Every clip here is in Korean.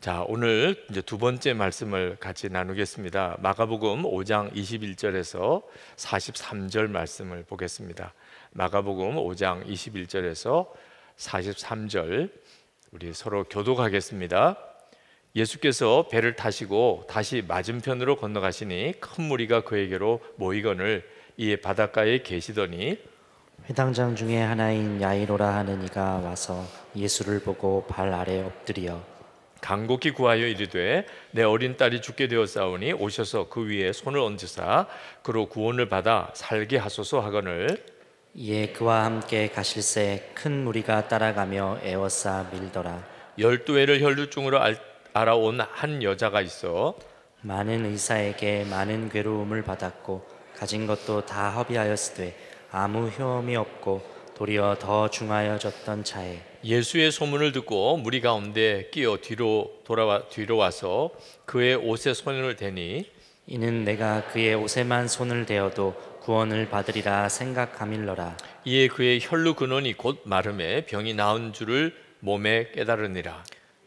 자, 오늘 이제 두 번째 말씀을 같이 나누겠습니다. 마가복음 5장 21절에서 43절 말씀을 보겠습니다. 마가복음 5장 21절에서 43절 우리 서로 교독하겠습니다. 예수께서 배를 타시고 다시 맞은편으로 건너가시니 큰 무리가 그에게로 모이거늘 이에 바닷가에 계시더니 회당장 중에 하나인 야이로라 하는 이가 와서 예수를 보고 발 아래 엎드려 간곡히 구하여 이르되 내 어린 딸이 죽게 되었사오니 오셔서 그 위에 손을 얹으사 그로 구원을 받아 살게 하소서 하거늘 이에 그와 함께 가실새 큰 무리가 따라가며 애워싸 밀더라. 12해를 혈루증으로 알아온 한 여자가 있어 많은 의사에게 많은 괴로움을 받았고 가진 것도 다 허비하였으되 아무 효험이 없고 도리어 더 중하여졌던 차에 예수의 소문을 듣고 무리 가운데 끼어 뒤로 와서 그의 옷에 손을 대니 이는 내가 그의 옷에만 손을 대어도 구원을 받으리라 생각함일러라. 이에 그의 혈루 근원이 곧 마름에 병이 나은 줄을 몸에 깨달으니라.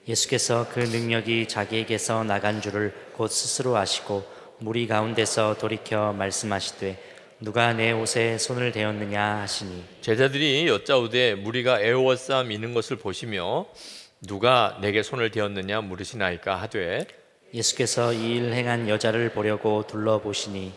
예수께서 그 능력이 자기에게서 나간 줄을 곧 스스로 아시고 무리 가운데서 돌이켜 말씀하시되 누가 내 옷에 손을 대었느냐 하시니 제자들이 여짜오되 무리가 애워싸 미는 것을 보시며 누가 내게 손을 대었느냐 물으시나이까 하되 예수께서 이 일 행한 여자를 보려고 둘러보시니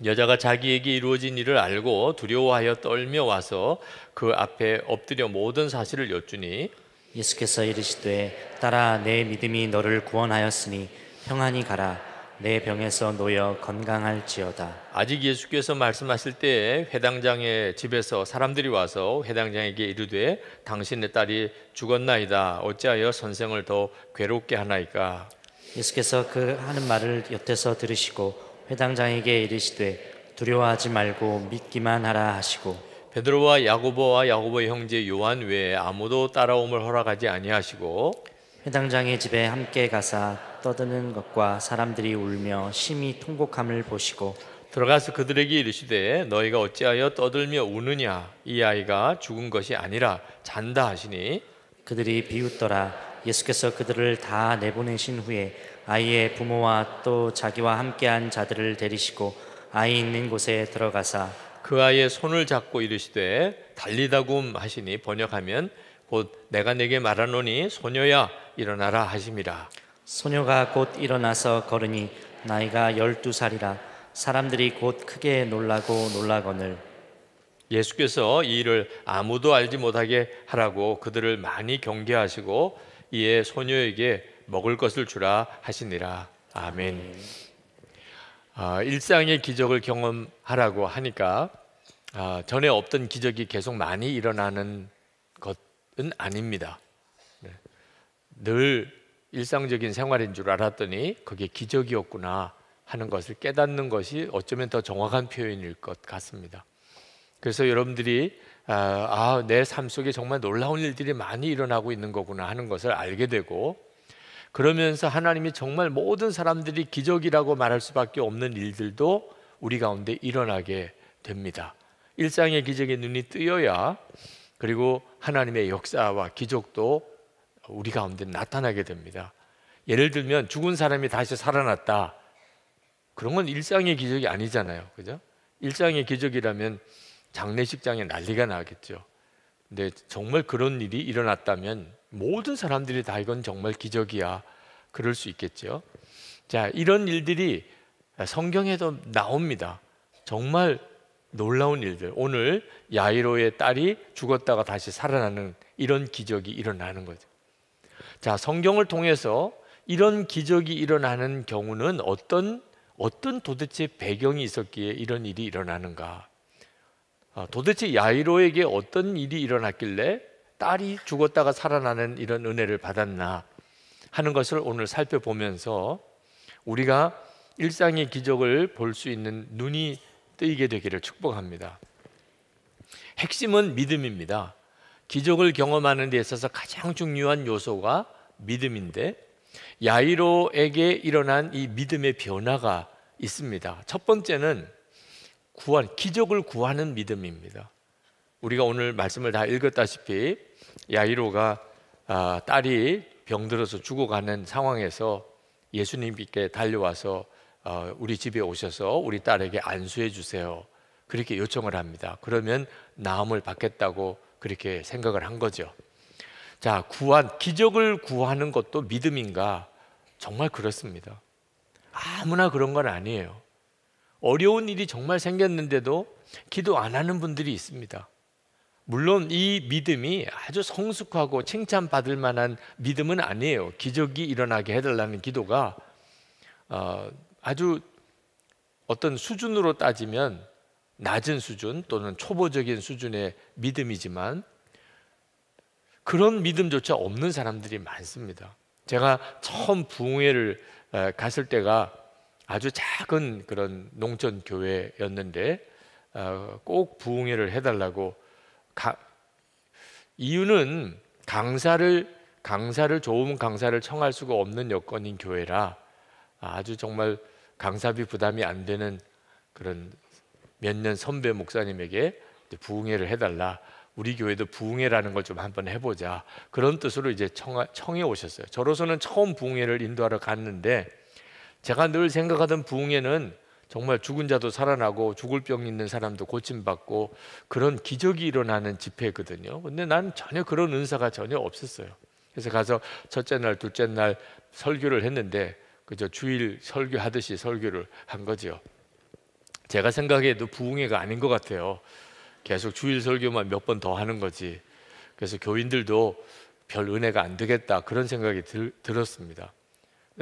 여자가 자기에게 이루어진 일을 알고 두려워하여 떨며 와서 그 앞에 엎드려 모든 사실을 여쭈니 예수께서 이르시되 딸아 내 믿음이 너를 구원하였으니 평안히 가라 내 병에서 놓여 건강할지어다. 아직 예수께서 말씀하실 때에 회당장의 집에서 사람들이 와서 회당장에게 이르되 당신의 딸이 죽었나이다 어찌하여 선생을 더 괴롭게 하나이까. 예수께서 그 하는 말을 곁에서 들으시고 회당장에게 이르시되 두려워하지 말고 믿기만 하라 하시고 베드로와 야고보와 야고보의 형제 요한 외에 아무도 따라옴을 허락하지 아니하시고 회당장의 집에 함께 가사 떠드는 것과 사람들이 울며 심히 통곡함을 보시고 들어가서 그들에게 이르시되 너희가 어찌하여 떠들며 우느냐 이 아이가 죽은 것이 아니라 잔다 하시니 그들이 비웃더라. 예수께서 그들을 다 내보내신 후에 아이의 부모와 또 자기와 함께한 자들을 데리시고 아이 있는 곳에 들어가사 그 아이의 손을 잡고 이르시되 달리다굼 하시니 번역하면 곧 내가 내게 말하노니 소녀야 일어나라 하심이라. 소녀가 곧 일어나서 걸으니 나이가 12살이라 사람들이 곧 크게 놀라거늘 예수께서 이 일을 아무도 알지 못하게 하라고 그들을 많이 경계하시고 이에 소녀에게 먹을 것을 주라 하시니라. 아멘. 일상의 기적을 경험하라고 하니까 전에 없던 기적이 계속 많이 일어나는 것은 아닙니다. 늘 일상적인 생활인 줄 알았더니 그게 기적이었구나 하는 것을 깨닫는 것이 어쩌면 더 정확한 표현일 것 같습니다. 그래서 여러분들이 내 삶 속에 정말 놀라운 일들이 많이 일어나고 있는 거구나 하는 것을 알게 되고 그러면서 하나님이 정말 모든 사람들이 기적이라고 말할 수밖에 없는 일들도 우리 가운데 일어나게 됩니다. 일상의 기적에 눈이 뜨여야 그리고 하나님의 역사와 기적도 우리 가운데 나타나게 됩니다. 예를 들면 죽은 사람이 다시 살아났다. 그런 건 일상의 기적이 아니잖아요. 그죠? 일상의 기적이라면 장례식장에 난리가 나겠죠. 근데 정말 그런 일이 일어났다면 모든 사람들이 다 이건 정말 기적이야. 그럴 수 있겠죠. 자, 이런 일들이 성경에도 나옵니다. 정말 놀라운 일들. 오늘 야이로의 딸이 죽었다가 다시 살아나는 이런 기적이 일어나는 거죠. 자, 성경을 통해서 이런 기적이 일어나는 경우는 어떤 도대체 배경이 있었기에 이런 일이 일어나는가? 도대체 야이로에게 어떤 일이 일어났길래 딸이 죽었다가 살아나는 이런 은혜를 받았나 하는 것을 오늘 살펴보면서 우리가 일상의 기적을 볼 수 있는 눈이 뜨이게 되기를 축복합니다. 핵심은 믿음입니다. 기적을 경험하는 데 있어서 가장 중요한 요소가 믿음인데 야이로에게 일어난 이 믿음의 변화가 있습니다. 첫 번째는 기적을 구하는 믿음입니다. 우리가 오늘 말씀을 다 읽었다시피 야이로가 딸이 병들어서 죽어가는 상황에서 예수님께 달려와서 우리 집에 오셔서 우리 딸에게 안수해 주세요, 그렇게 요청을 합니다. 그러면 나음을 받겠다고 그렇게 생각을 한 거죠. 자, 기적을 구하는 것도 믿음인가? 정말 그렇습니다. 아무나 그런 건 아니에요. 어려운 일이 정말 생겼는데도 기도 안 하는 분들이 있습니다. 물론 이 믿음이 아주 성숙하고 칭찬받을 만한 믿음은 아니에요. 기적이 일어나게 해달라는 기도가 아주 어떤 수준으로 따지면 낮은 수준 또는 초보적인 수준의 믿음이지만 그런 믿음조차 없는 사람들이 많습니다. 제가 처음 부흥회를 갔을 때가 아주 작은 그런 농촌 교회였는데 꼭 부흥회를 해달라고 이유는 좋은 강사를 청할 수가 없는 여건인 교회라 아주 정말 강사비 부담이 안 되는 그런 몇 년 선배 목사님에게 부흥회를 해달라, 우리 교회도 부흥회라는 걸 좀 한번 해보자, 그런 뜻으로 이제 청해 오셨어요. 저로서는 처음 부흥회를 인도하러 갔는데 제가 늘 생각하던 부흥회는 정말 죽은 자도 살아나고 죽을 병 있는 사람도 고침받고 그런 기적이 일어나는 집회거든요. 근데 난 전혀 그런 은사가 전혀 없었어요. 그래서 가서 첫째 날 둘째 날 설교를 했는데 그저 주일 설교하듯이 설교를 한 거죠. 제가 생각해도 부흥회가 아닌 것 같아요. 계속 주일 설교만 몇 번 더 하는 거지. 그래서 교인들도 별 은혜가 안 되겠다, 그런 생각이 들었습니다.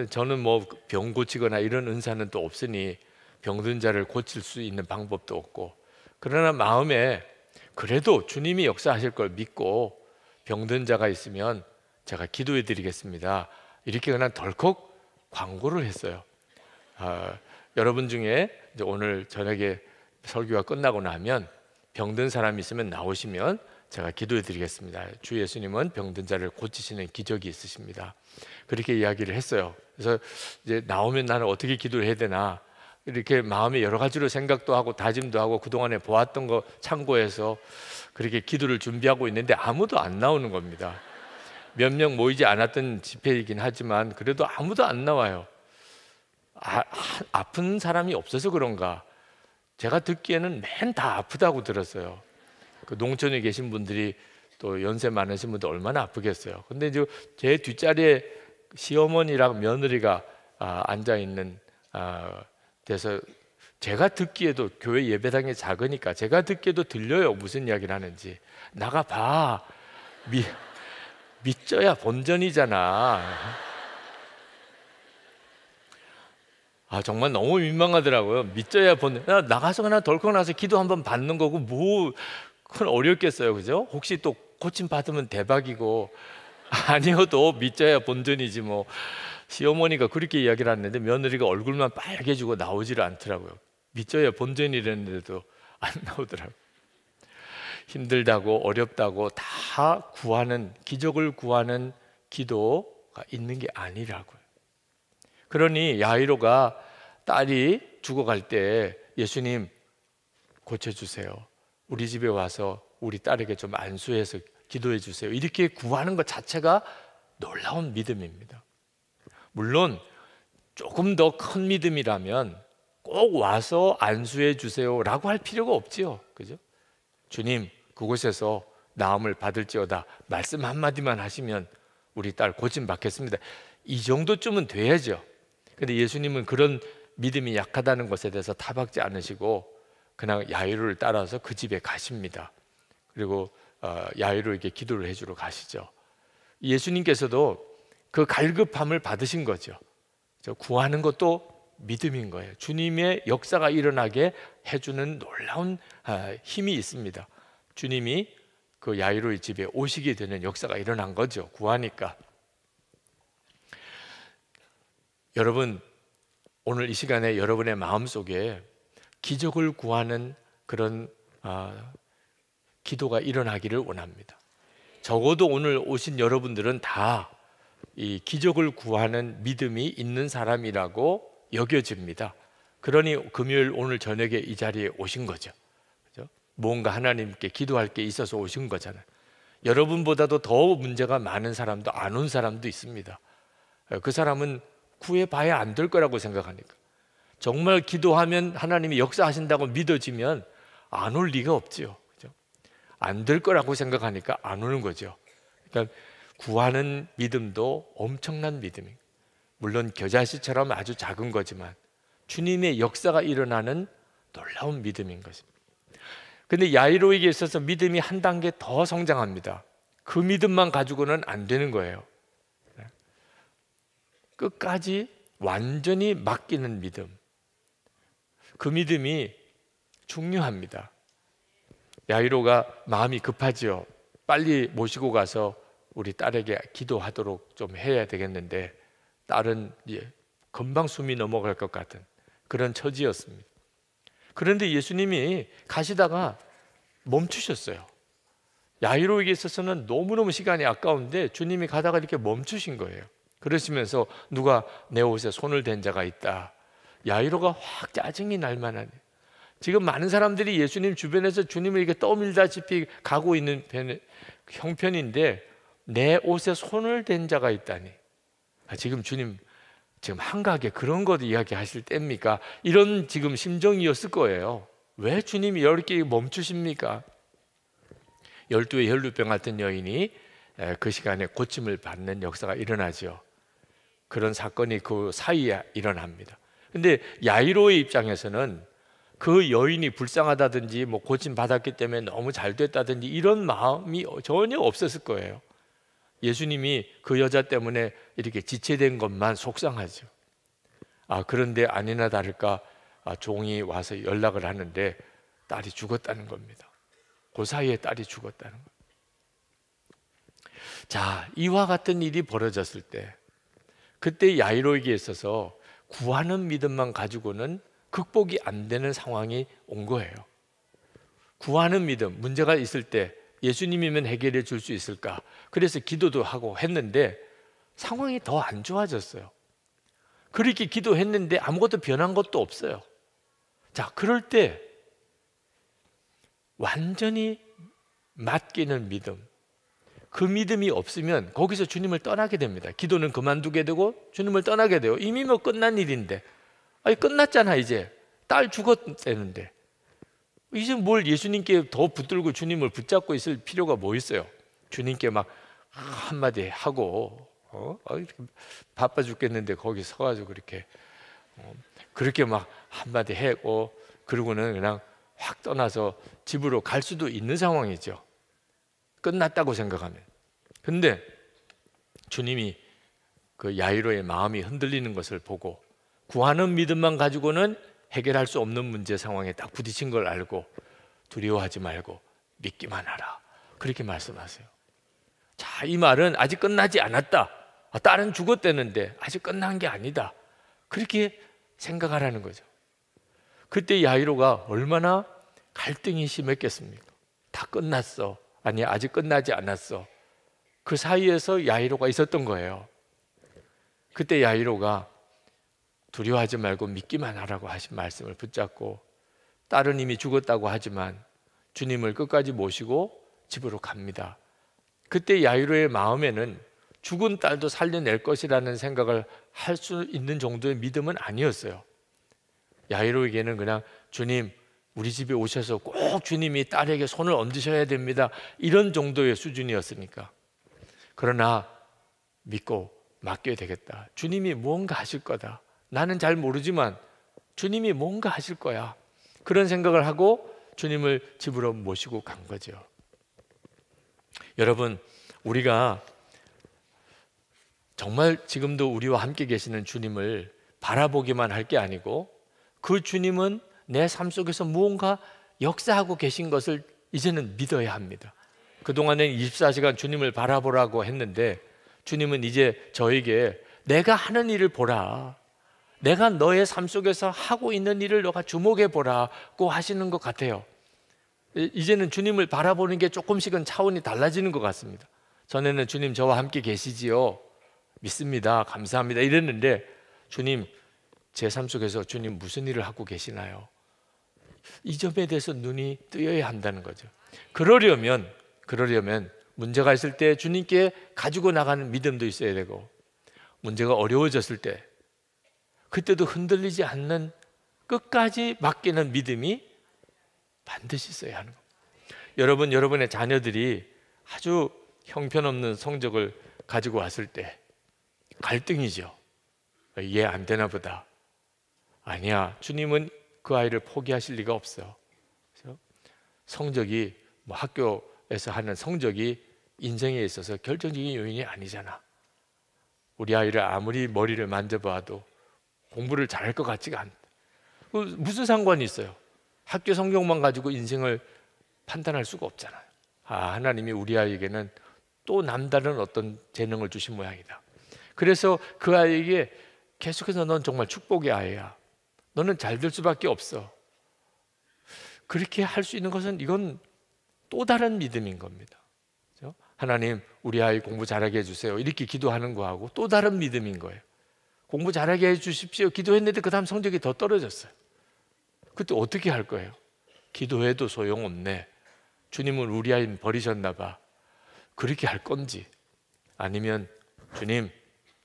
저는 뭐 병 고치거나 이런 은사는 또 없으니 병든 자를 고칠 수 있는 방법도 없고, 그러나 마음에 그래도 주님이 역사하실 걸 믿고 병든 자가 있으면 제가 기도해 드리겠습니다, 이렇게 그냥 덜컥 광고를 했어요. 여러분 중에 이제 오늘 저녁에 설교가 끝나고 나면 병든 사람이 있으면 나오시면 제가 기도해 드리겠습니다. 주 예수님은 병든 자를 고치시는 기적이 있으십니다, 그렇게 이야기를 했어요. 그래서 이제 나오면 나는 어떻게 기도를 해야 되나 이렇게 마음에 여러 가지로 생각도 하고 다짐도 하고 그동안에 보았던 거 참고해서 그렇게 기도를 준비하고 있는데 아무도 안 나오는 겁니다. 몇 명 모이지 않았던 집회이긴 하지만 그래도 아무도 안 나와요. 아픈 사람이 없어서 그런가? 제가 듣기에는 맨 다 아프다고 들었어요. 그 농촌에 계신 분들이 또 연세 많으신 분들 얼마나 아프겠어요. 근데 이제 제 뒷자리에 시어머니랑 며느리가 앉아 있는 데서 제가 듣기에도 교회 예배당이 작으니까 제가 듣기에도 들려요, 무슨 이야기를 하는지. 나가봐, 믿져야 본전이잖아. 정말 너무 민망하더라고요. 믿져야 본전. 나가서 그냥 덜컥 나서 기도 한번 받는 거고 뭐 그건 어렵겠어요, 그죠? 혹시 또 고침 받으면 대박이고 아니어도 믿져야 본전이지 뭐. 시어머니가 그렇게 이야기를 하는데 며느리가 얼굴만 빨개지고 나오지를 않더라고요. 믿져야 본전이랬는데도 안 나오더라고요. 힘들다고 어렵다고 다 기적을 구하는 기도가 있는 게 아니라고요. 그러니 야이로가 딸이 죽어갈 때 예수님 고쳐주세요, 우리 집에 와서 우리 딸에게 좀 안수해서 기도해 주세요, 이렇게 구하는 것 자체가 놀라운 믿음입니다. 물론 조금 더 큰 믿음이라면 꼭 와서 안수해 주세요라고 할 필요가 없지요, 그죠? 주님 그곳에서 나음을 받을지어다 말씀 한마디만 하시면 우리 딸 고침 받겠습니다, 이 정도쯤은 돼야죠. 근데 예수님은 그런 믿음이 약하다는 것에 대해서 타박지 않으시고 그냥 야이로를 따라서 그 집에 가십니다. 그리고 야이로에게 기도를 해주러 가시죠. 예수님께서도 그 갈급함을 받으신 거죠. 구하는 것도 믿음인 거예요. 주님의 역사가 일어나게 해주는 놀라운 힘이 있습니다. 주님이 그 야이로의 집에 오시게 되는 역사가 일어난 거죠, 구하니까. 여러분, 오늘 이 시간에 여러분의 마음속에 기적을 구하는 그런 기도가 일어나기를 원합니다. 적어도 오늘 오신 여러분들은 다 이 기적을 구하는 믿음이 있는 사람이라고 여겨집니다. 그러니 금요일 오늘 저녁에 이 자리에 오신 거죠, 그죠? 뭔가 하나님께 기도할 게 있어서 오신 거잖아요. 여러분보다도 더 문제가 많은 사람도 안 온 사람도 있습니다. 그 사람은 구해봐야 안 될 거라고 생각하니까. 정말 기도하면 하나님이 역사하신다고 믿어지면 안 올 리가 없지요. 그죠? 안 될 거라고 생각하니까 안 오는 거죠. 그러니까 구하는 믿음도 엄청난 믿음입니다. 물론 겨자씨처럼 아주 작은 거지만 주님의 역사가 일어나는 놀라운 믿음인 것입니다. 근데 야이로에게 있어서 믿음이 한 단계 더 성장합니다. 그 믿음만 가지고는 안 되는 거예요. 끝까지 완전히 맡기는 믿음. 그 믿음이 중요합니다. 야이로가 마음이 급하지요. 빨리 모시고 가서 우리 딸에게 기도하도록 좀 해야 되겠는데 딸은 금방 숨이 넘어갈 것 같은 그런 처지였습니다. 그런데 예수님이 가시다가 멈추셨어요. 야이로에게 있어서는 너무너무 시간이 아까운데 주님이 가다가 이렇게 멈추신 거예요. 그러시면서 누가 내 옷에 손을 댄 자가 있다. 야이로가 확 짜증이 날 만하네. 지금 많은 사람들이 예수님 주변에서 주님을 이렇게 떠밀다시피 가고 있는 형편인데 내 옷에 손을 댄 자가 있다니. 지금 주님 지금 한가하게 그런 것 이야기하실 때입니까? 이런 지금 심정이었을 거예요. 왜 주님이 이렇게 멈추십니까? 12의 혈루병 앓던 여인이 그 시간에 고침을 받는 역사가 일어나죠. 그런 사건이 그 사이에 일어납니다. 근데 야이로의 입장에서는 그 여인이 불쌍하다든지 뭐 고침 받았기 때문에 너무 잘 됐다든지 이런 마음이 전혀 없었을 거예요. 예수님이 그 여자 때문에 이렇게 지체된 것만 속상하죠. 그런데 아니나 다를까 종이 와서 연락을 하는데 딸이 죽었다는 겁니다. 그 사이에 딸이 죽었다는 겁니다. 자, 이와 같은 일이 벌어졌을 때 그때 야이로에게 있어서 구하는 믿음만 가지고는 극복이 안 되는 상황이 온 거예요. 구하는 믿음, 문제가 있을 때 예수님이면 해결해 줄 수 있을까? 그래서 기도도 하고 했는데 상황이 더 안 좋아졌어요. 그렇게 기도했는데 아무것도 변한 것도 없어요. 자, 그럴 때 완전히 맡기는 믿음, 그 믿음이 없으면 거기서 주님을 떠나게 됩니다. 기도는 그만두게 되고 주님을 떠나게 돼요. 이미 뭐 끝난 일인데, 끝났잖아. 이제 딸 죽었다는데 이제 뭘 예수님께 더 붙들고 주님을 붙잡고 있을 필요가 뭐 있어요? 주님께 막 한마디 하고 바빠 죽겠는데 거기 서가지고 그렇게 막 한마디 하고 그러고는 그냥 확 떠나서 집으로 갈 수도 있는 상황이죠. 끝났다고 생각하면. 근데 주님이 그 야이로의 마음이 흔들리는 것을 보고 구하는 믿음만 가지고는 해결할 수 없는 문제 상황에 딱 부딪힌 걸 알고 두려워하지 말고 믿기만 하라. 그렇게 말씀하세요. 자, 이 말은 아직 끝나지 않았다. 딸은 죽었다는데 아직 끝난 게 아니다. 그렇게 생각하라는 거죠. 그때 야이로가 얼마나 갈등이 심했겠습니까? 다 끝났어. 아니, 아직 끝나지 않았어. 그 사이에서 야이로가 있었던 거예요. 그때 야이로가 두려워하지 말고 믿기만 하라고 하신 말씀을 붙잡고 딸은 이미 죽었다고 하지만 주님을 끝까지 모시고 집으로 갑니다. 그때 야이로의 마음에는 죽은 딸도 살려낼 것이라는 생각을 할 수 있는 정도의 믿음은 아니었어요. 야이로에게는 그냥 주님, 우리 집에 오셔서 꼭 주님이 딸에게 손을 얹으셔야 됩니다. 이런 정도의 수준이었으니까. 그러나 믿고 맡겨야 되겠다. 주님이 무언가 하실 거다. 나는 잘 모르지만 주님이 뭔가 하실 거야. 그런 생각을 하고 주님을 집으로 모시고 간 거죠. 여러분, 우리가 정말 지금도 우리와 함께 계시는 주님을 바라보기만 할 게 아니고 그 주님은 내 삶 속에서 무언가 역사하고 계신 것을 이제는 믿어야 합니다. 그동안엔 24시간 주님을 바라보라고 했는데 주님은 이제 저에게 내가 하는 일을 보라. 내가 너의 삶 속에서 하고 있는 일을 너가 주목해 보라고 하시는 것 같아요. 이제는 주님을 바라보는 게 조금씩은 차원이 달라지는 것 같습니다. 전에는 주님 저와 함께 계시지요. 믿습니다. 감사합니다. 이랬는데 주님, 제 삶 속에서 주님 무슨 일을 하고 계시나요? 이 점에 대해서 눈이 뜨여야 한다는 거죠. 그러려면 문제가 있을 때 주님께 가지고 나가는 믿음도 있어야 되고, 문제가 어려워졌을 때 그때도 흔들리지 않는 끝까지 맡기는 믿음이 반드시 있어야 하는 겁니다. 여러분, 여러분의 자녀들이 아주 형편없는 성적을 가지고 왔을 때 갈등이죠. 이해 안 되나 보다. 아니야, 주님은 그 아이를 포기하실 리가 없어. 그래서 성적이 학교에서 하는 성적이 인생에 있어서 결정적인 요인이 아니잖아. 우리 아이를 아무리 머리를 만져봐도 공부를 잘할 것 같지가 않다. 무슨 상관이 있어요? 학교 성적만 가지고 인생을 판단할 수가 없잖아요. 하나님이 우리 아이에게는 또 남다른 어떤 재능을 주신 모양이다. 그래서 그 아이에게 계속해서 넌 정말 축복의 아이야, 너는 잘 될 수밖에 없어, 그렇게 할 수 있는 것은 이건 또 다른 믿음인 겁니다. 그렇죠? 하나님, 우리 아이 공부 잘하게 해주세요, 이렇게 기도하는 거하고 또 다른 믿음인 거예요. 공부 잘하게 해주십시오 기도했는데 그 다음 성적이 더 떨어졌어요. 그때 어떻게 할 거예요? 기도해도 소용없네, 주님은 우리 아이 버리셨나 봐, 그렇게 할 건지, 아니면 주님,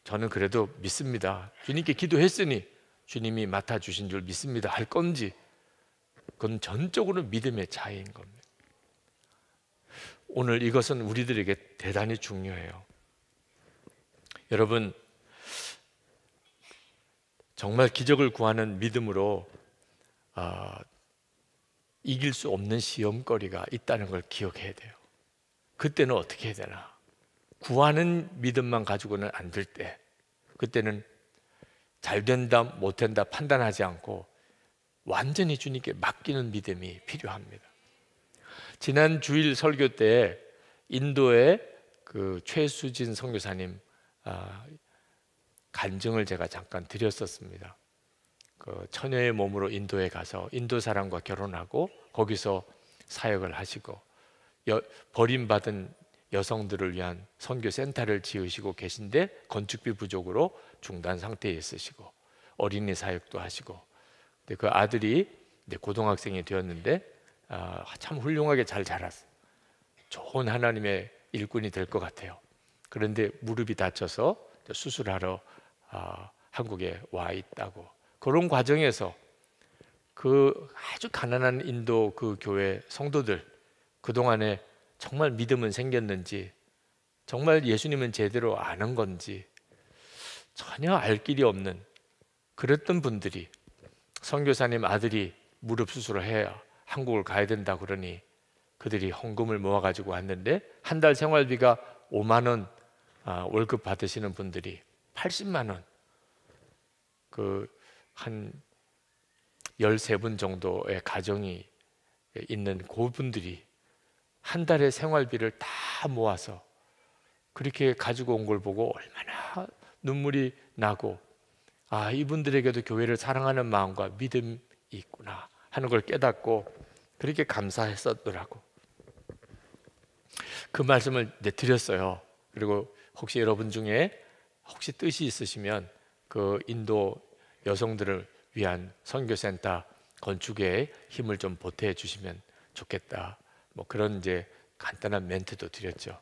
저는 그래도 믿습니다, 주님께 기도했으니 주님이 맡아주신 줄 믿습니다 할 건지, 그건 전적으로 믿음의 차이인 겁니다. 오늘 이것은 우리들에게 대단히 중요해요. 여러분, 정말 기적을 구하는 믿음으로 이길 수 없는 시험거리가 있다는 걸 기억해야 돼요. 그때는 어떻게 해야 되나? 구하는 믿음만 가지고는 안 될 때, 그때는 잘 된다 못 된다 판단하지 않고 완전히 주님께 맡기는 믿음이 필요합니다. 지난 주일 설교 때 인도의 그 최수진 선교사님 간증을 제가 잠깐 드렸었습니다. 그 처녀의 몸으로 인도에 가서 인도 사람과 결혼하고 거기서 사역을 하시고 버림받은 여성들을 위한 선교 센터를 지으시고 계신데 건축비 부족으로 중단 상태에 있으시고 어린이 사역도 하시고, 근데 그 아들이 고등학생이 되었는데 참 훌륭하게 잘 자랐어요. 좋은 하나님의 일꾼이 될 것 같아요. 그런데 무릎이 다쳐서 수술하러 한국에 와 있다고. 그런 과정에서 그 아주 가난한 인도 그 교회 성도들, 그동안에 정말 믿음은 생겼는지, 정말 예수님은 제대로 아는 건지 전혀 알 길이 없는 그랬던 분들이 선교사님 아들이 무릎 수술을 해야 한국을 가야 된다 그러니 그들이 헌금을 모아가지고 왔는데, 한 달 생활비가 5만 원 월급 받으시는 분들이 80만 원, 그 한 13분 정도의 가정이 있는 그분들이 한 달의 생활비를 다 모아서 그렇게 가지고 온 걸 보고 얼마나 눈물이 나고, 이분들에게도 교회를 사랑하는 마음과 믿음이 있구나 하는 걸 깨닫고 그렇게 감사했었더라고. 그 말씀을 드렸어요. 그리고 혹시 여러분 중에 혹시 뜻이 있으시면 그 인도 여성들을 위한 선교센터 건축에 힘을 좀 보태 주시면 좋겠다, 그런 간단한 멘트도 드렸죠.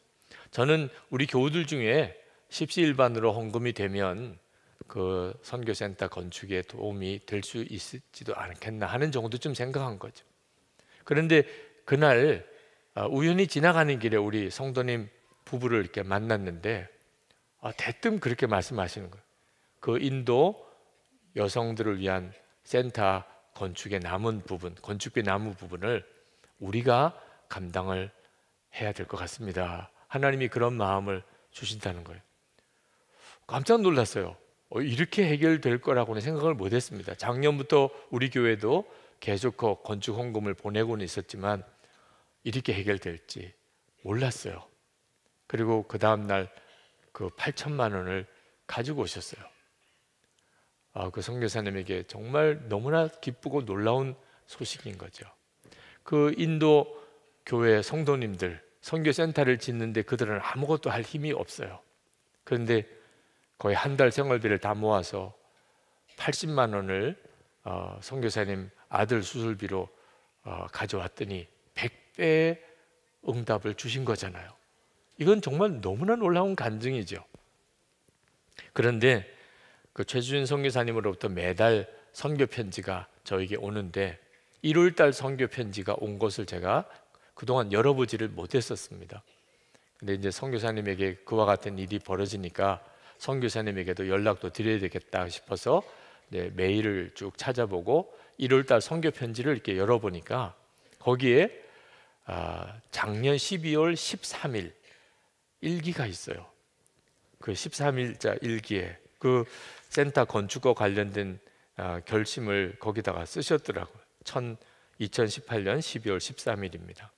저는 우리 교우들 중에 십시일반으로 헌금이 되면 그 선교센터 건축에 도움이 될 수 있지도 않겠나 하는 정도쯤 생각한 거죠. 그런데 그날 우연히 지나가는 길에 우리 성도님 부부를 이렇게 만났는데 대뜸 그렇게 말씀하시는 거예요. 그 인도 여성들을 위한 센터 건축에 남은 부분, 건축비 남은 부분을 우리가 감당을 해야 될 것 같습니다. 하나님이 그런 마음을 주신다는 거예요. 깜짝 놀랐어요. 이렇게 해결될 거라고는 생각을 못했습니다. 작년부터 우리 교회도 계속 그 건축 헌금을 보내고는 있었지만 이렇게 해결될지 몰랐어요. 그리고 그 다음날 그 8천만 원을 가지고 오셨어요. 그 선교사님에게 정말 너무나 기쁘고 놀라운 소식인 거죠. 그 인도 교회 성도님들 선교센터를 짓는데 그들은 아무것도 할 힘이 없어요. 그런데 거의 한 달 생활비를 다 모아서 80만 원을 선교사님 아들 수술비로 가져왔더니 100배의 응답을 주신 거잖아요. 이건 정말 너무나 놀라운 간증이죠. 그런데 그 최주진 선교사님으로부터 매달 선교 편지가 저에게 오는데 1월 달 선교 편지가 온 것을 제가 그동안 열어보지를 못했었습니다. 근데 이제 선교사님에게 그와 같은 일이 벌어지니까 선교사님에게도 연락도 드려야 되겠다 싶어서 메일을 쭉 찾아보고 1월 달 선교 편지를 이렇게 열어보니까 거기에 작년 12월 13일 일기가 있어요. 그 13일자 일기에 그 센터 건축과 관련된 결심을 거기다가 쓰셨더라고요. 2018년 12월 13일입니다.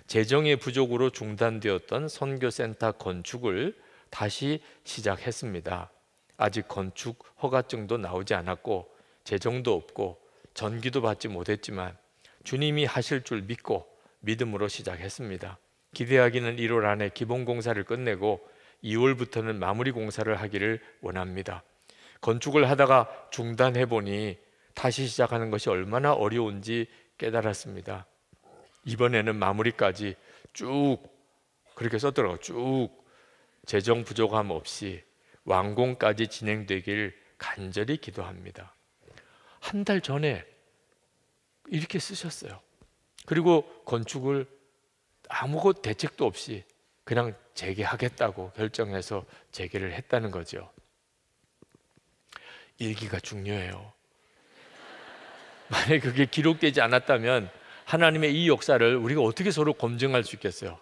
재정의 부족으로 중단되었던 선교센터 건축을 다시 시작했습니다. 아직 건축 허가증도 나오지 않았고 재정도 없고 전기도 받지 못했지만 주님이 하실 줄 믿고 믿음으로 시작했습니다. 기대하기는 1월 안에 기본 공사를 끝내고 2월부터는 마무리 공사를 하기를 원합니다. 건축을 하다가 중단해 보니 다시 시작하는 것이 얼마나 어려운지 깨달았습니다. 이번에는 마무리까지 쭉 그렇게 썼더라고요. 쭉 재정 부족함 없이 완공까지 진행되길 간절히 기도합니다. 한 달 전에 이렇게 쓰셨어요. 그리고 건축을 아무 대책도 없이 그냥 재개하겠다고 결정해서 재개를 했다는 거죠. 일기가 중요해요. 만약에 그게 기록되지 않았다면 하나님의 이 역사를 우리가 어떻게 서로 검증할 수 있겠어요?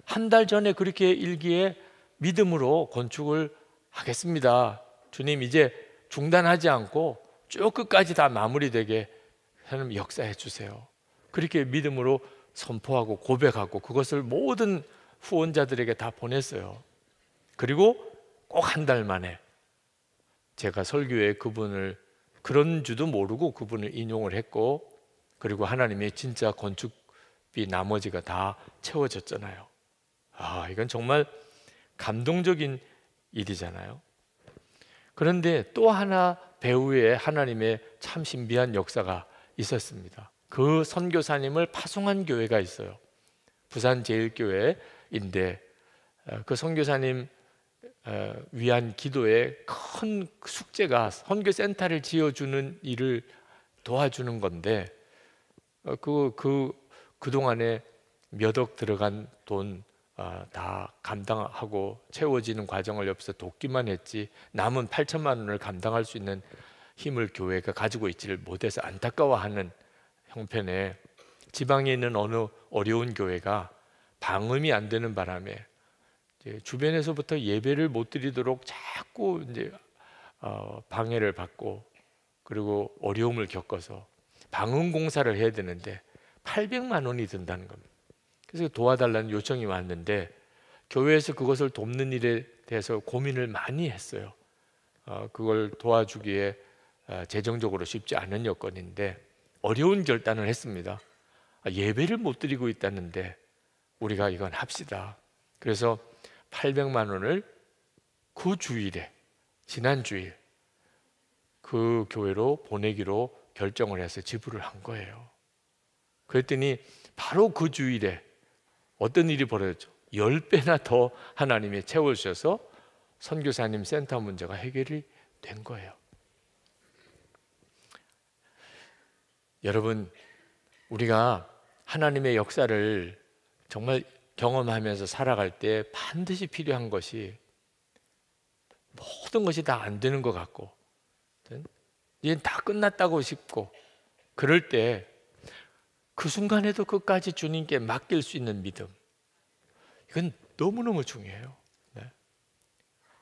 한 달 전에 그렇게 일기에 믿음으로 건축을 하겠습니다. 주님 이제 중단하지 않고 쭉 끝까지 다 마무리되게 하나님 역사해 주세요. 그렇게 믿음으로 선포하고 고백하고 그것을 모든 후원자들에게 다 보냈어요. 그리고 꼭 한 달 만에 제가 설교에 그분을 그런 줄도 모르고 그분을 인용을 했고 그리고 하나님의 진짜 건축비 나머지가 다 채워졌잖아요. 이건 정말 감동적인 일이잖아요. 그런데 또 하나 배후에 하나님의 참 신비한 역사가 있었습니다. 그 선교사님을 파송한 교회가 있어요. 부산제일교회인데 그 선교사님 위한 기도의 큰 숙제가 선교센터를 지어주는 일을 도와주는 건데 그동안에 몇 억 들어간 돈 다 감당하고 채워지는 과정을 옆에서 돕기만 했지 남은 8천만 원을 감당할 수 있는 힘을 교회가 가지고 있지를 못해서 안타까워하는 형편에 지방에 있는 어느 어려운 교회가 방음이 안 되는 바람에 이제 주변에서부터 예배를 못 드리도록 자꾸 이제 방해를 받고 그리고 어려움을 겪어서 방음 공사를 해야 되는데 800만 원이 든다는 겁니다. 그래서 도와달라는 요청이 왔는데 교회에서 그것을 돕는 일에 대해서 고민을 많이 했어요. 그걸 도와주기에 재정적으로 쉽지 않은 여건인데 어려운 결단을 했습니다. 예배를 못 드리고 있다는데 우리가 이건 합시다. 그래서 800만 원을 그 주일에 지난 주일 그 교회로 보내기로 결정을 해서 지불을 한 거예요. 그랬더니 바로 그 주일에 어떤 일이 벌어졌죠? 10배나 더 하나님이 채워주셔서 선교사님 센터 문제가 해결이 된 거예요. 여러분, 우리가 하나님의 역사를 정말 경험하면서 살아갈 때 반드시 필요한 것이 모든 것이 다 안 되는 것 같고 이젠 다 끝났다고 싶고 그럴 때 그 순간에도 끝까지 주님께 맡길 수 있는 믿음, 이건 너무너무 중요해요.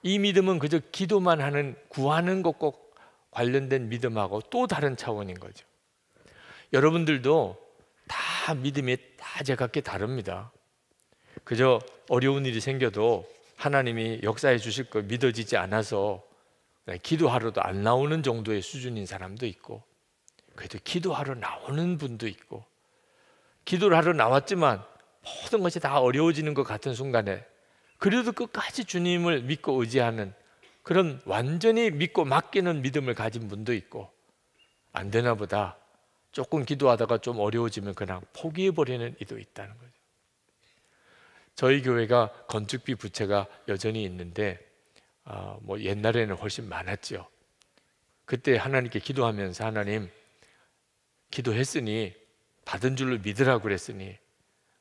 이 믿음은 그저 기도만 하는 구하는 것과 관련된 믿음하고 또 다른 차원인 거죠. 여러분들도 다 믿음이 다 제각기 다릅니다. 그저 어려운 일이 생겨도 하나님이 역사해 주실 거 믿어지지 않아서 기도하러도 안 나오는 정도의 수준인 사람도 있고 그래도 기도하러 나오는 분도 있고 기도를 하러 나왔지만 모든 것이 다 어려워지는 것 같은 순간에 그래도 끝까지 주님을 믿고 의지하는 그런 완전히 믿고 맡기는 믿음을 가진 분도 있고 안 되나 보다 조금 기도하다가 좀 어려워지면 그냥 포기해버리는 이도 있다는 거죠. 저희 교회가 건축비 부채가 여전히 있는데 뭐 옛날에는 훨씬 많았죠. 그때 하나님께 기도하면서 하나님, 기도했으니 받은 줄로 믿으라고 그랬으니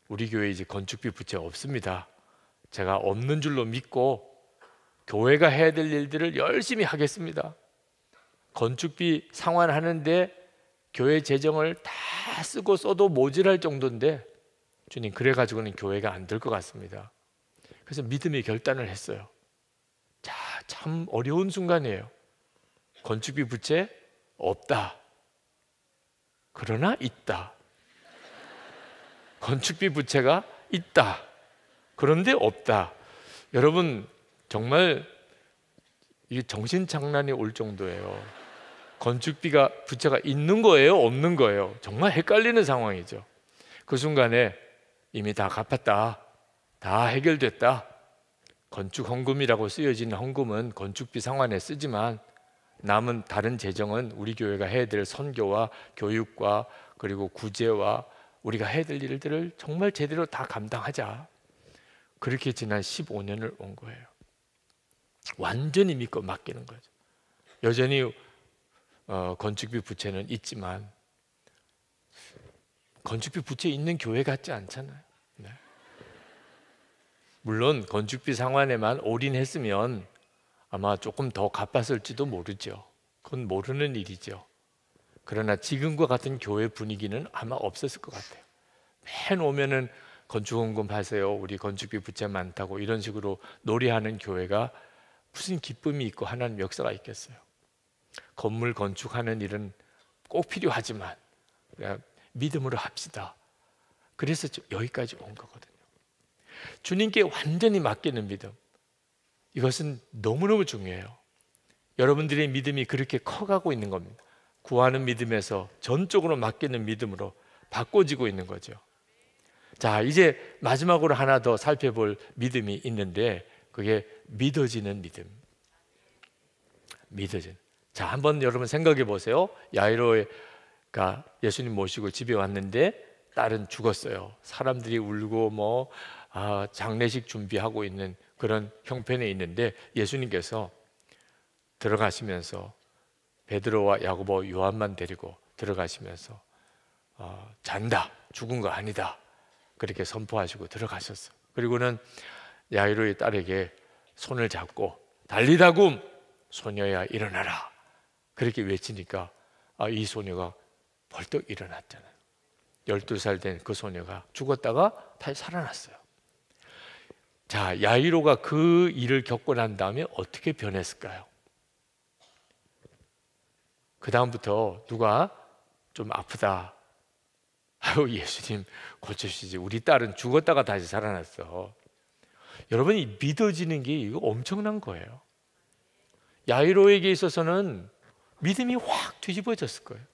우리 교회 이제 건축비 부채 없습니다. 제가 없는 줄로 믿고 교회가 해야 될 일들을 열심히 하겠습니다. 건축비 상환하는데 교회 재정을 다 쓰고 써도 모자랄 정도인데 주님, 그래가지고는 교회가 안 될 것 같습니다. 그래서 믿음의 결단을 했어요. 자, 참 어려운 순간이에요. 건축비 부채 없다. 그러나 있다. 건축비 부채가 있다. 그런데 없다. 여러분, 정말 이게 정신장난이 올 정도예요. 건축비가 부채가 있는 거예요, 없는 거예요? 정말 헷갈리는 상황이죠. 그 순간에 이미 다 갚았다, 다 해결됐다. 건축 헌금이라고 쓰여진 헌금은 건축비 상환에 쓰지만 남은 다른 재정은 우리 교회가 해야 될 선교와 교육과 그리고 구제와 우리가 해야 될 일들을 정말 제대로 다 감당하자. 그렇게 지난 15년을 온 거예요. 완전히 믿고 맡기는 거죠. 여전히 건축비 부채는 있지만 건축비 부채 있는 교회 같지 않잖아요. 네. 물론 건축비 상환에만 올인했으면 아마 조금 더 갚았을지도 모르죠. 그건 모르는 일이죠. 그러나 지금과 같은 교회 분위기는 아마 없었을 것 같아요. 맨 오면은 건축헌금 하세요, 우리 건축비 부채 많다고 이런 식으로 놀이하는 교회가 무슨 기쁨이 있고 하나님 역사가 있겠어요. 건물 건축하는 일은 꼭 필요하지만 믿음으로 합시다. 그래서 여기까지 온 거거든요. 주님께 완전히 맡기는 믿음, 이것은 너무너무 중요해요. 여러분들의 믿음이 그렇게 커가고 있는 겁니다. 구하는 믿음에서 전적으로 맡기는 믿음으로 바꿔지고 있는 거죠. 자, 이제 마지막으로 하나 더 살펴볼 믿음이 있는데 그게 믿어지는 믿음. 믿어진. 자, 한번 여러분 생각해 보세요. 야이로가 예수님 모시고 집에 왔는데 딸은 죽었어요. 사람들이 울고 장례식 준비하고 있는 그런 형편에 있는데 예수님께서 들어가시면서 베드로와 야고보, 요한만 데리고 들어가시면서 잔다, 죽은 거 아니다, 그렇게 선포하시고 들어가셨어요. 그리고는 야이로의 딸에게 손을 잡고 달리다굼, 소녀야 일어나라, 그렇게 외치니까 이 소녀가 벌떡 일어났잖아요. 12살 된 그 소녀가 죽었다가 다시 살아났어요. 자, 야이로가 그 일을 겪고 난 다음에 어떻게 변했을까요? 그 다음부터 누가 좀 아프다, 아유 예수님 고쳐주시지, 우리 딸은 죽었다가 다시 살아났어. 여러분이 믿어지는 게 이거 엄청난 거예요. 야이로에게 있어서는 믿음이 확 뒤집어졌을 거예요.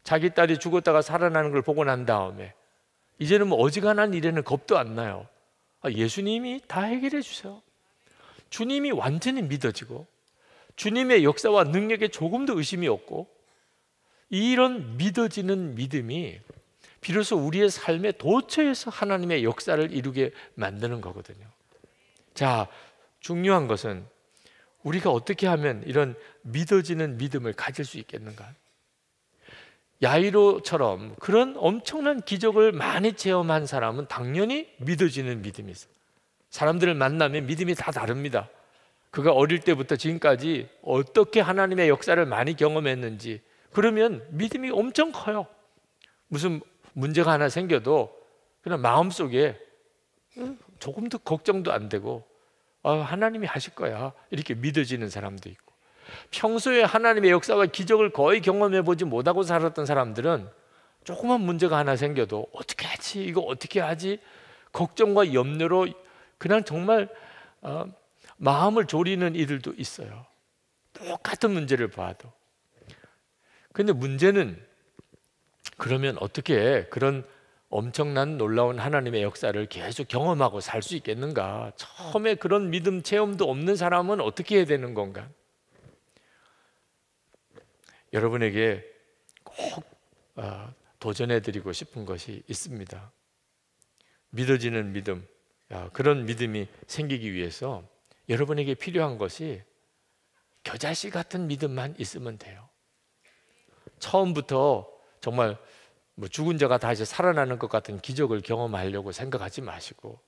자기 딸이 죽었다가 살아나는 걸 보고 난 다음에 이제는 어지간한 일에는 겁도 안 나요. 예수님이 다 해결해 주세요. 주님이 완전히 믿어지고 주님의 역사와 능력에 조금도 의심이 없고, 이런 믿어지는 믿음이 비로소 우리의 삶의 도처에서 하나님의 역사를 이루게 만드는 거거든요. 자, 중요한 것은 우리가 어떻게 하면 이런 믿어지는 믿음을 가질 수 있겠는가? 야이로처럼 그런 엄청난 기적을 많이 체험한 사람은 당연히 믿어지는 믿음이 있어요. 사람들을 만나면 믿음이 다 다릅니다. 그가 어릴 때부터 지금까지 어떻게 하나님의 역사를 많이 경험했는지, 그러면 믿음이 엄청 커요. 무슨 문제가 하나 생겨도 그냥 마음속에 조금도 걱정도 안 되고 하나님이 하실 거야, 이렇게 믿어지는 사람도 있고, 평소에 하나님의 역사와 기적을 거의 경험해 보지 못하고 살았던 사람들은 조그만 문제가 하나 생겨도 어떻게 하지, 이거 어떻게 하지, 걱정과 염려로 그냥 정말 마음을 졸이는 이들도 있어요. 똑같은 문제를 봐도. 근데 문제는 그러면 어떻게 그런 엄청난 놀라운 하나님의 역사를 계속 경험하고 살 수 있겠는가? 처음에 그런 믿음 체험도 없는 사람은 어떻게 해야 되는 건가? 여러분에게 꼭 도전해드리고 싶은 것이 있습니다. 믿어지는 믿음, 그런 믿음이 생기기 위해서 여러분에게 필요한 것이 겨자씨 같은 믿음만 있으면 돼요. 처음부터 정말 죽은 자가 다시 살아나는 것 같은 기적을 경험하려고 생각하지 마시고,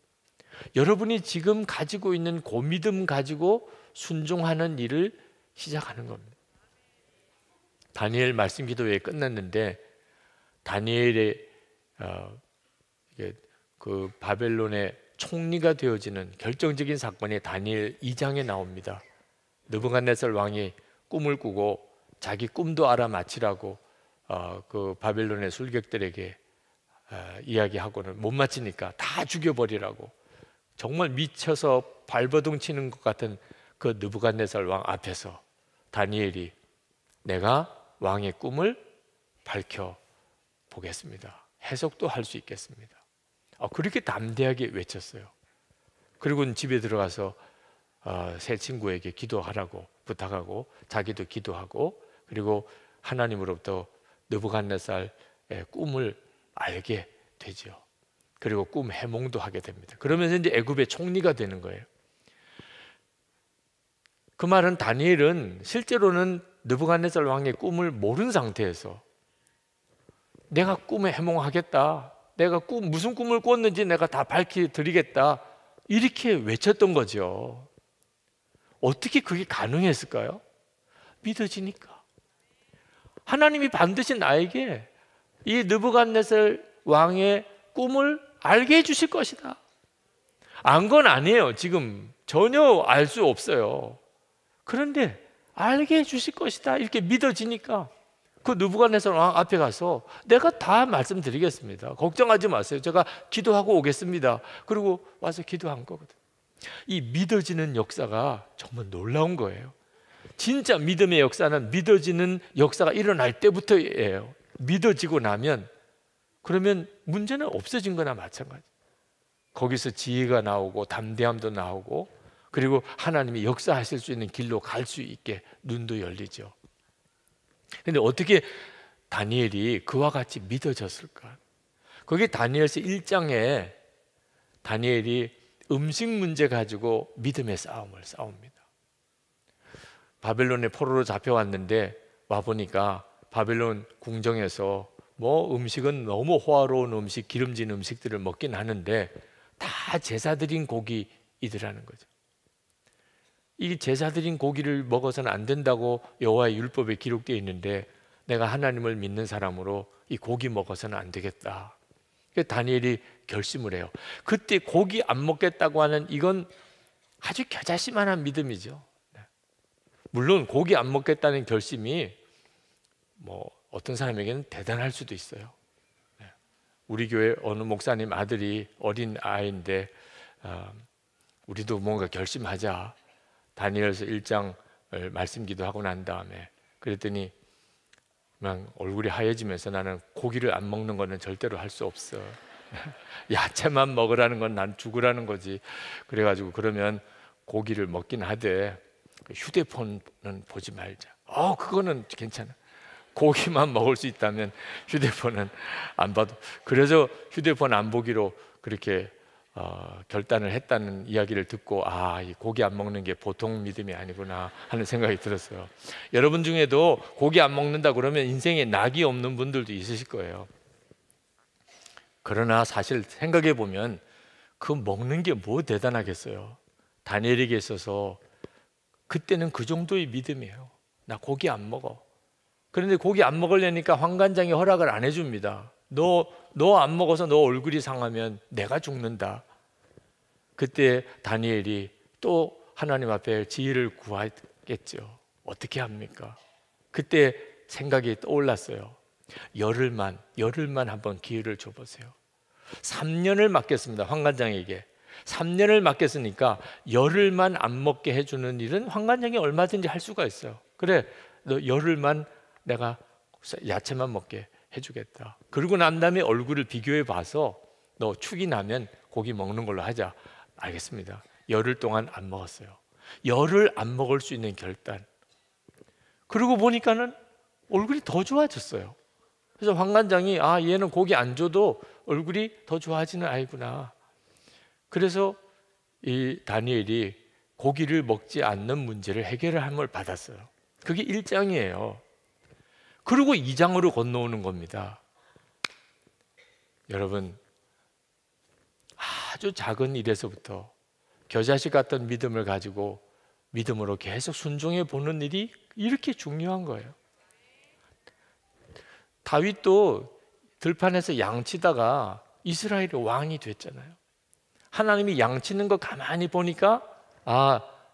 여러분이 지금 가지고 있는 그 믿음 가지고 순종하는 일을 시작하는 겁니다. 다니엘 말씀 기도회 끝났는데, 다니엘의 그 바벨론의 총리가 되어지는 결정적인 사건이 다니엘 2장에 나옵니다. 느부갓네살 왕이 꿈을 꾸고 자기 꿈도 알아맞히라고 그 바벨론의 술객들에게 이야기하고는 못 맞히니까 다 죽여버리라고 정말 미쳐서 발버둥 치는 것 같은 그 느부갓네살 왕 앞에서 다니엘이 내가 왕의 꿈을 밝혀 보겠습니다, 해석도 할 수 있겠습니다. 그렇게 담대하게 외쳤어요. 그리고는 집에 들어가서 새 친구에게 기도하라고 부탁하고 자기도 기도하고, 그리고 하나님으로부터 느부갓네살의 꿈을 알게 되죠. 그리고 꿈 해몽도 하게 됩니다. 그러면서 이제 애굽의 총리가 되는 거예요. 그 말은 다니엘은 실제로는 느부갓네살 왕의 꿈을 모르는 상태에서 내가 꿈에 해몽하겠다, 내가 무슨 꿈을 꿨는지 내가 다 밝혀드리겠다, 이렇게 외쳤던 거죠. 어떻게 그게 가능했을까요? 믿어지니까. 하나님이 반드시 나에게 이 느부갓네살 왕의 꿈을 알게 해주실 것이다. 안 건 아니에요. 지금 전혀 알 수 없어요. 그런데 알게 해주실 것이다, 이렇게 믿어지니까 그 느부갓네살 왕 앞에 가서 내가 다 말씀드리겠습니다, 걱정하지 마세요, 제가 기도하고 오겠습니다. 그리고 와서 기도한 거거든. 이 믿어지는 역사가 정말 놀라운 거예요. 진짜 믿음의 역사는 믿어지는 역사가 일어날 때부터예요. 믿어지고 나면 그러면 문제는 없어진 거나 마찬가지. 거기서 지혜가 나오고 담대함도 나오고, 그리고 하나님이 역사하실 수 있는 길로 갈 수 있게 눈도 열리죠. 근데 어떻게 다니엘이 그와 같이 믿어졌을까? 거기 다니엘서 1장에 다니엘이 음식 문제 가지고 믿음의 싸움을 싸웁니다. 바벨론의 포로로 잡혀왔는데 와보니까 바벨론 궁정에서 음식은 너무 호화로운 음식, 기름진 음식들을 먹긴 하는데 다 제사 드린 고기이더라는 거죠. 이 제사 드린 고기를 먹어서는 안 된다고 여호와의 율법에 기록되어 있는데 내가 하나님을 믿는 사람으로 이 고기 먹어서는 안 되겠다. 그래서 다니엘이 결심을 해요. 그때 고기 안 먹겠다고 하는 이건 아주 겨자씨만한 믿음이죠. 물론 고기 안 먹겠다는 결심이 어떤 사람에게는 대단할 수도 있어요. 우리 교회 어느 목사님 아들이 어린 아이인데 우리도 뭔가 결심하자, 다니엘서 1장을 말씀 기도하고 난 다음에 그랬더니 그냥 얼굴이 하얘지면서 나는 고기를 안 먹는 거는 절대로 할 수 없어, 야채만 먹으라는 건 난 죽으라는 거지. 그래가지고 그러면 고기를 먹긴 하되 휴대폰은 보지 말자. 그거는 괜찮아, 고기만 먹을 수 있다면 휴대폰은 안 봐도. 그래서 휴대폰 안 보기로 그렇게 결단을 했다는 이야기를 듣고 이 고기 안 먹는 게 보통 믿음이 아니구나 하는 생각이 들었어요. 여러분 중에도 고기 안 먹는다 그러면 인생에 낙이 없는 분들도 있으실 거예요. 그러나 사실 생각해 보면 그 먹는 게 뭐 대단하겠어요. 다니엘에게 있어서 그때는 그 정도의 믿음이에요. 나 고기 안 먹어. 그런데 고기 안 먹으려니까 환관장이 허락을 안 해줍니다. 너 안 먹어서 너 얼굴이 상하면 내가 죽는다. 그때 다니엘이 또 하나님 앞에 지혜를 구하겠죠. 어떻게 합니까? 그때 생각이 떠올랐어요. 열흘만 한번 기회를 줘보세요. 3년을 맡겼습니다, 환관장에게. 3년을 맡겼으니까 열흘만 안 먹게 해주는 일은 환관장이 얼마든지 할 수가 있어요. 그래, 너 열흘만 내가 야채만 먹게 해주겠다. 그러고 난 다음에 얼굴을 비교해 봐서 너 축이 나면 고기 먹는 걸로 하자. 알겠습니다. 열흘 동안 안 먹었어요. 열흘 안 먹을 수 있는 결단. 그러고 보니까는 얼굴이 더 좋아졌어요. 그래서 환관장이 얘는 고기 안 줘도 얼굴이 더 좋아지는 아이구나. 그래서 이 다니엘이 고기를 먹지 않는 문제를 해결함을 받았어요. 그게 1장이에요. 그리고 2장으로 건너오는 겁니다. 여러분, 아주 작은 일에서부터 겨자씨 같은 믿음을 가지고 믿음으로 계속 순종해 보는 일이 이렇게 중요한 거예요. 다윗도 들판에서 양치다가 이스라엘의 왕이 됐잖아요. 하나님이 양치는 거 가만히 보니까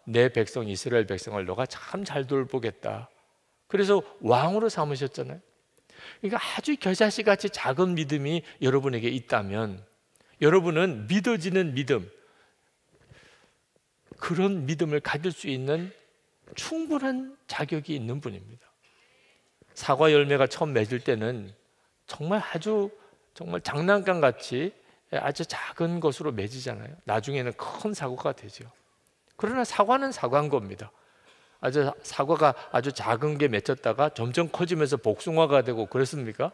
내 백성 이스라엘 백성을 너가 참 잘 돌보겠다. 그래서 왕으로 삼으셨잖아요. 그러니까 아주 겨자씨 같이 작은 믿음이 여러분에게 있다면 여러분은 믿어지는 믿음, 그런 믿음을 가질 수 있는 충분한 자격이 있는 분입니다. 사과 열매가 처음 맺을 때는 정말 정말 장난감 같이 아주 작은 것으로 맺이잖아요. 나중에는 큰 사과가 되죠. 그러나 사과는 사과인 겁니다. 사과가 아주 작은 게 맺혔다가 점점 커지면서 복숭아가 되고 그렇습니까?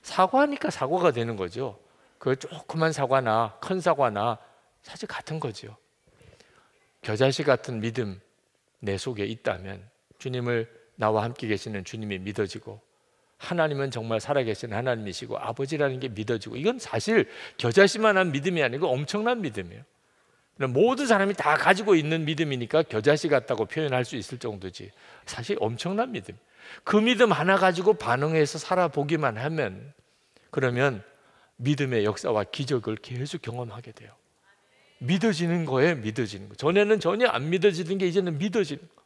사과니까 사과가 되는 거죠. 그 조그만 사과나 큰 사과나 사실 같은 거죠. 겨자씨 같은 믿음 내 속에 있다면 주님을 나와 함께 계시는 주님이 믿어지고 하나님은 정말 살아계신 하나님이시고 아버지라는 게 믿어지고, 이건 사실 겨자씨만한 믿음이 아니고 엄청난 믿음이에요. 모든 사람이 다 가지고 있는 믿음이니까 겨자씨 같다고 표현할 수 있을 정도지 사실 엄청난 믿음. 그 믿음 하나 가지고 반응해서 살아보기만 하면 그러면 믿음의 역사와 기적을 계속 경험하게 돼요. 믿어지는 거예요. 믿어지는 거. 전에는 전혀 안 믿어지던 게 이제는 믿어지는 거.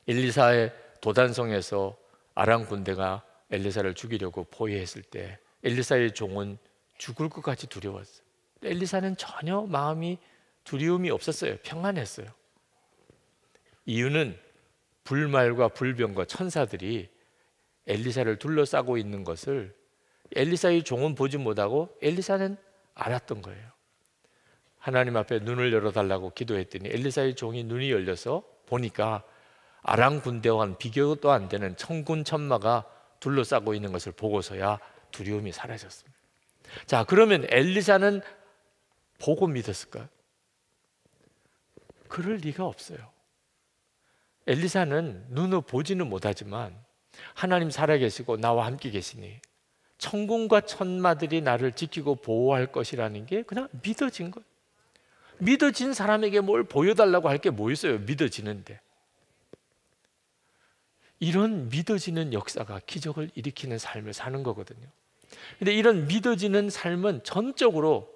엘리사의 도단성에서 아람 군대가 엘리사를 죽이려고 포위했을 때 엘리사의 종은 죽을 것 같이 두려웠어요. 엘리사는 전혀 마음이 두려움이 없었어요. 평안했어요. 이유는 불말과 불병과 천사들이 엘리사를 둘러싸고 있는 것을 엘리사의 종은 보지 못하고 엘리사는 알았던 거예요. 하나님 앞에 눈을 열어달라고 기도했더니 엘리사의 종이 눈이 열려서 보니까 아람 군대와는 비교도 안 되는 천군 천마가 둘러싸고 있는 것을 보고서야 두려움이 사라졌습니다. 자, 그러면 엘리사는 보고 믿었을까요? 그럴 리가 없어요. 엘리사는 눈으로 보지는 못하지만 하나님 살아계시고 나와 함께 계시니 천군과 천마들이 나를 지키고 보호할 것이라는 게 그냥 믿어진 거예요. 믿어진 사람에게 뭘 보여달라고 할 게 뭐 있어요? 믿어지는데. 이런 믿어지는 역사가 기적을 일으키는 삶을 사는 거거든요. 근데 이런 믿어지는 삶은 전적으로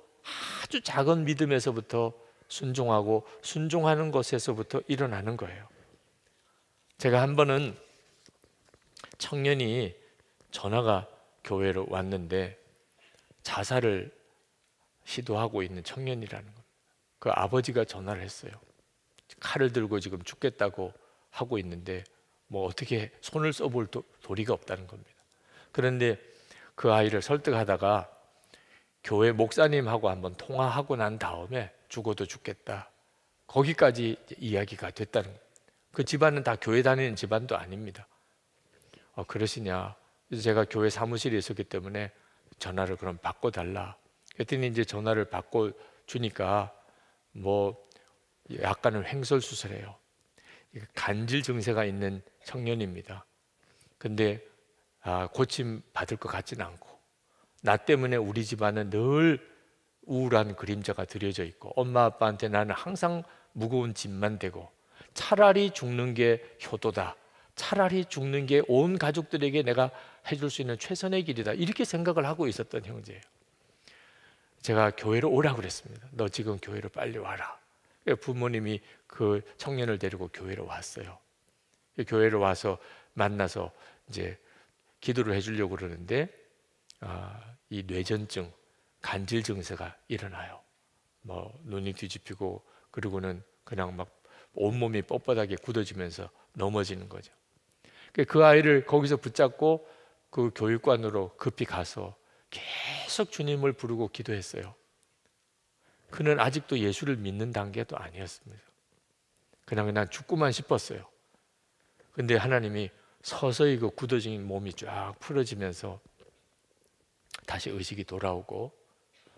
아주 작은 믿음에서부터 순종하고 순종하는 것에서부터 일어나는 거예요. 제가 한 번은 청년이 전화가 교회로 왔는데 자살을 시도하고 있는 청년이라는 겁니다. 그 아버지가 전화를 했어요. 칼을 들고 지금 죽겠다고 하고 있는데 뭐 어떻게 손을 써볼 도리가 없다는 겁니다. 그런데 그 아이를 설득하다가 교회 목사님하고 한번 통화하고 난 다음에 죽어도 죽겠다, 거기까지 이야기가 됐다는 거예요. 그 집안은 다 교회 다니는 집안도 아닙니다. 그러시냐? 그래서 제가 교회 사무실에 있었기 때문에 전화를 그럼 바꿔달라. 그랬더니 이제 전화를 바꿔 주니까 뭐 약간은 횡설수설해요. 간질 증세가 있는 청년입니다. 근데 고침 받을 것 같지는 않고, 나 때문에 우리 집안은 늘 우울한 그림자가 드려져 있고 엄마 아빠한테 나는 항상 무거운 짐만 되고 차라리 죽는 게 효도다, 차라리 죽는 게 온 가족들에게 내가 해줄 수 있는 최선의 길이다, 이렇게 생각을 하고 있었던 형제예요. 제가 교회로 오라고 그랬습니다. 너 지금 교회로 빨리 와라. 부모님이 그 청년을 데리고 교회로 왔어요. 교회로 와서 만나서 이제 기도를 해주려고 그러는데 이 뇌전증, 간질 증세가 일어나요. 뭐 눈이 뒤집히고 그리고는 그냥 막 온몸이 뻣뻣하게 굳어지면서 넘어지는 거죠. 그 아이를 거기서 붙잡고 그 교육관으로 급히 가서 계속 주님을 부르고 기도했어요. 그는 아직도 예수를 믿는 단계도 아니었습니다. 그냥 죽고만 싶었어요. 근데 하나님이 서서히 그 굳어진 몸이 쫙 풀어지면서 다시 의식이 돌아오고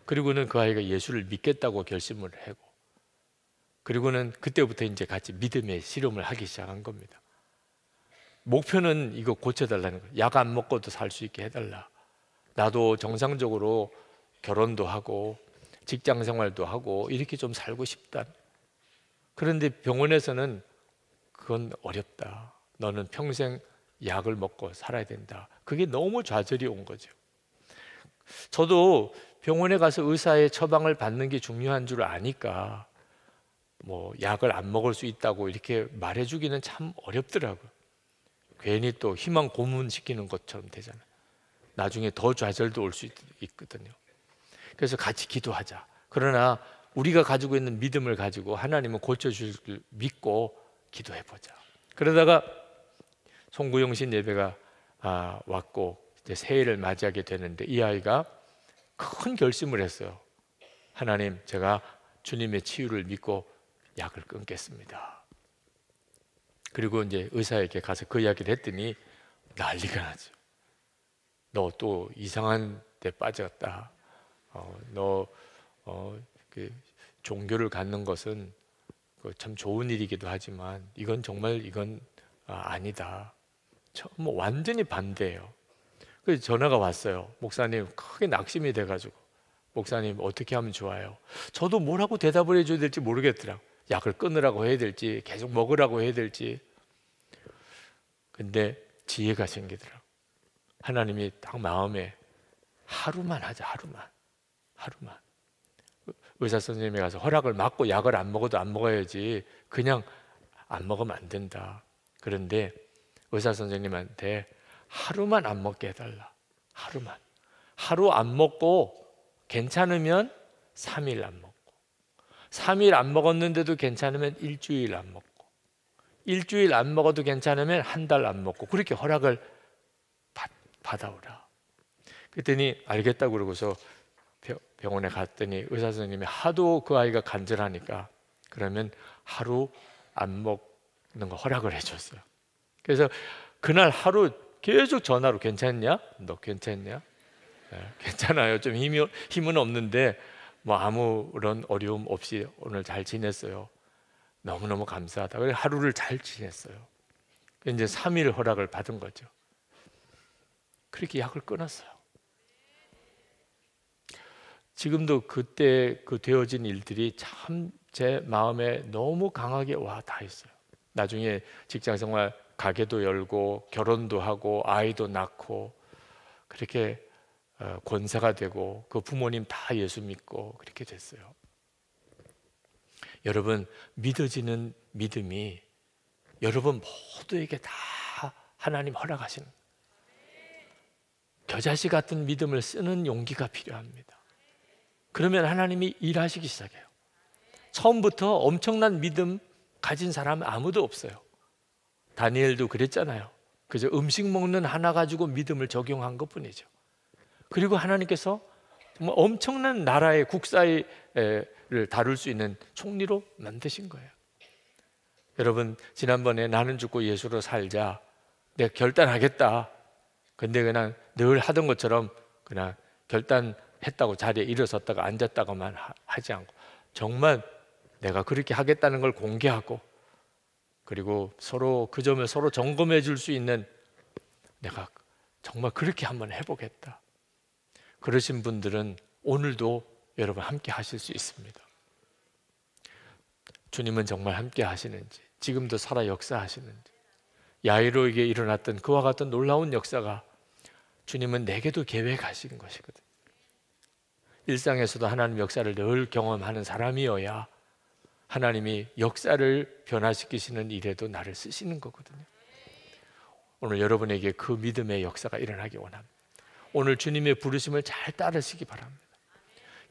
그리고는 그 아이가 예수를 믿겠다고 결심을 하고, 그리고는 그때부터 이제 같이 믿음의 실험을 하기 시작한 겁니다. 목표는 이거 고쳐달라는 거예요. 약 안 먹고도 살 수 있게 해달라. 나도 정상적으로 결혼도 하고 직장 생활도 하고 이렇게 좀 살고 싶다. 그런데 병원에서는 그건 어렵다. 너는 평생 약을 먹고 살아야 된다. 그게 너무 좌절이 온 거죠. 저도 병원에 가서 의사의 처방을 받는 게 중요한 줄 아니까 뭐 약을 안 먹을 수 있다고 이렇게 말해주기는 참 어렵더라고요. 괜히 또 희망 고문시키는 것처럼 되잖아요. 나중에 더 좌절도 올 수 있거든요. 그래서 같이 기도하자. 그러나 우리가 가지고 있는 믿음을 가지고 하나님은 고쳐줄 줄 믿고 기도해보자. 그러다가 송구영신 예배가 왔고 이제 새해를 맞이하게 되는데, 이 아이가 큰 결심을 했어요. 하나님, 제가 주님의 치유를 믿고 약을 끊겠습니다. 그리고 이제 의사에게 가서 그 이야기를 했더니 난리가 나죠. 너 또 이상한 데 빠졌다. 그 종교를 갖는 것은 참 좋은 일이기도 하지만 이건 정말 아니다. 뭐 완전히 반대예요. 그래서 전화가 왔어요. 목사님, 크게 낙심이 돼가지고, 목사님 어떻게 하면 좋아요? 저도 뭐라고 대답을 해줘야 될지 모르겠더라고. 약을 끊으라고 해야 될지 계속 먹으라고 해야 될지. 근데 지혜가 생기더라고. 하나님이 딱 마음에 하루만 하자. 하루만. 의사 선생님이 가서 허락을 받고 약을 안 먹어도 안 먹어야지 그냥 안 먹으면 안 된다. 그런데 의사 선생님한테 하루만 안 먹게 해달라. 하루만. 하루 안 먹고 괜찮으면 3일 안 먹고, 3일 안 먹었는데도 괜찮으면 일주일 안 먹고, 일주일 안 먹어도 괜찮으면 한 달 안 먹고, 그렇게 허락을 받아오라. 그랬더니 알겠다고 그러고서 병원에 갔더니 의사 선생님이 하도 그 아이가 간절하니까 그러면 하루 안 먹는 거 허락을 해줬어요. 그래서 그날 하루 계속 전화로 괜찮냐? 너 괜찮냐? 괜찮아요. 좀 힘은 없는데 뭐 아무런 어려움 없이 오늘 잘 지냈어요. 너무너무 감사하다. 그래서 하루를 잘 지냈어요. 이제 3일 허락을 받은 거죠. 그렇게 약을 끊었어요. 지금도 그때 그 되어진 일들이 참 제 마음에 너무 강하게 와 닿았어요. 나중에 직장생활 가게도 열고 결혼도 하고 아이도 낳고 그렇게 권사가 되고 그 부모님 다 예수 믿고 그렇게 됐어요. 여러분, 믿어지는 믿음이 여러분 모두에게 다 하나님 허락하시는, 겨자씨 같은 믿음을 쓰는 용기가 필요합니다. 그러면 하나님이 일하시기 시작해요. 처음부터 엄청난 믿음 가진 사람은 아무도 없어요. 다니엘도 그랬잖아요. 그저 음식 먹는 하나 가지고 믿음을 적용한 것뿐이죠. 그리고 하나님께서 정말 엄청난 나라의 국사를 다룰 수 있는 총리로 만드신 거예요. 여러분, 지난번에 나는 죽고 예수로 살자, 내가 결단하겠다. 근데 그냥 늘 하던 것처럼 그냥 결단했다고 자리에 일어섰다가 앉았다고만 하지 않고 정말 내가 그렇게 하겠다는 걸 공개하고, 그리고 서로 그 점을 서로 점검해 줄 수 있는, 내가 정말 그렇게 한번 해보겠다. 그러신 분들은 오늘도 여러분 함께 하실 수 있습니다. 주님은 정말 함께 하시는지, 지금도 살아 역사하시는지, 야이로에게 일어났던 그와 같은 놀라운 역사가 주님은 내게도 계획하신 것이거든요. 일상에서도 하나님 역사를 늘 경험하는 사람이어야 하나님이 역사를 변화시키시는 일에도 나를 쓰시는 거거든요. 오늘 여러분에게 그 믿음의 역사가 일어나기 원합니다. 오늘 주님의 부르심을 잘 따르시기 바랍니다.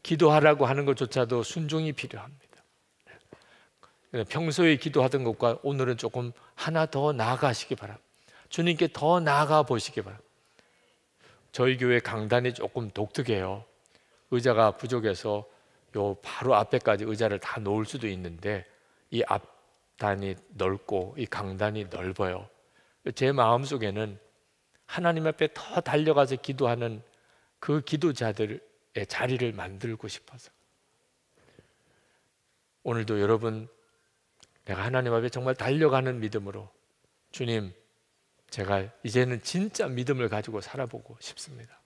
기도하라고 하는 것조차도 순종이 필요합니다. 평소에 기도하던 것과 오늘은 조금 하나 더 나아가시기 바랍니다. 주님께 더 나아가 보시기 바랍니다. 저희 교회 강단이 조금 독특해요. 의자가 부족해서 요 바로 앞에까지 의자를 다 놓을 수도 있는데 이 앞단이 넓고 이 강단이 넓어요. 제 마음속에는 하나님 앞에 더 달려가서 기도하는 그 기도자들 자리를 만들고 싶어서. 오늘도 여러분, 내가 하나님 앞에 정말 달려가는 믿음으로, 주님, 제가 이제는 진짜 믿음을 가지고 살아보고 싶습니다.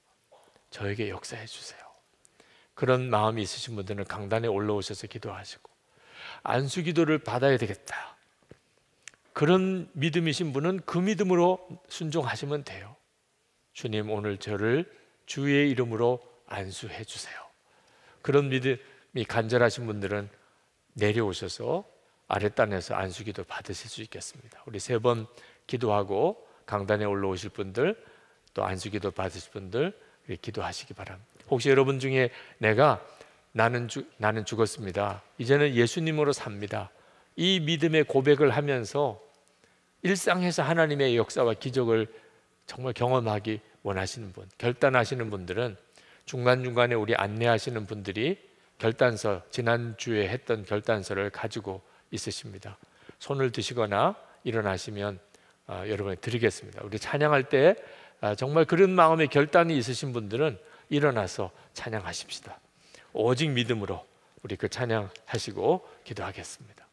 저에게 역사해 주세요. 그런 마음이 있으신 분들은 강단에 올라오셔서 기도하시고, 안수기도를 받아야 되겠다, 그런 믿음이신 분은 그 믿음으로 순종하시면 돼요. 주님, 오늘 저를 주의 이름으로 안수해 주세요. 그런 믿음이 간절하신 분들은 내려오셔서 아랫단에서 안수기도 받으실 수 있겠습니다. 우리 3번 기도하고 강단에 올라오실 분들, 또 안수기도 받으실 분들 기도하시기 바랍니다. 혹시 여러분 중에 나는 죽었습니다, 이제는 예수님으로 삽니다, 이 믿음의 고백을 하면서 일상에서 하나님의 역사와 기적을 정말 경험하기 원하시는 분, 결단하시는 분들은 중간중간에 우리 안내하시는 분들이 결단서, 지난주에 했던 결단서를 가지고 있으십니다. 손을 드시거나 일어나시면 여러분에 드리겠습니다. 우리 찬양할 때 정말 그런 마음의 결단이 있으신 분들은 일어나서 찬양하십시다. 오직 믿음으로 우리 그 찬양하시고 기도하겠습니다.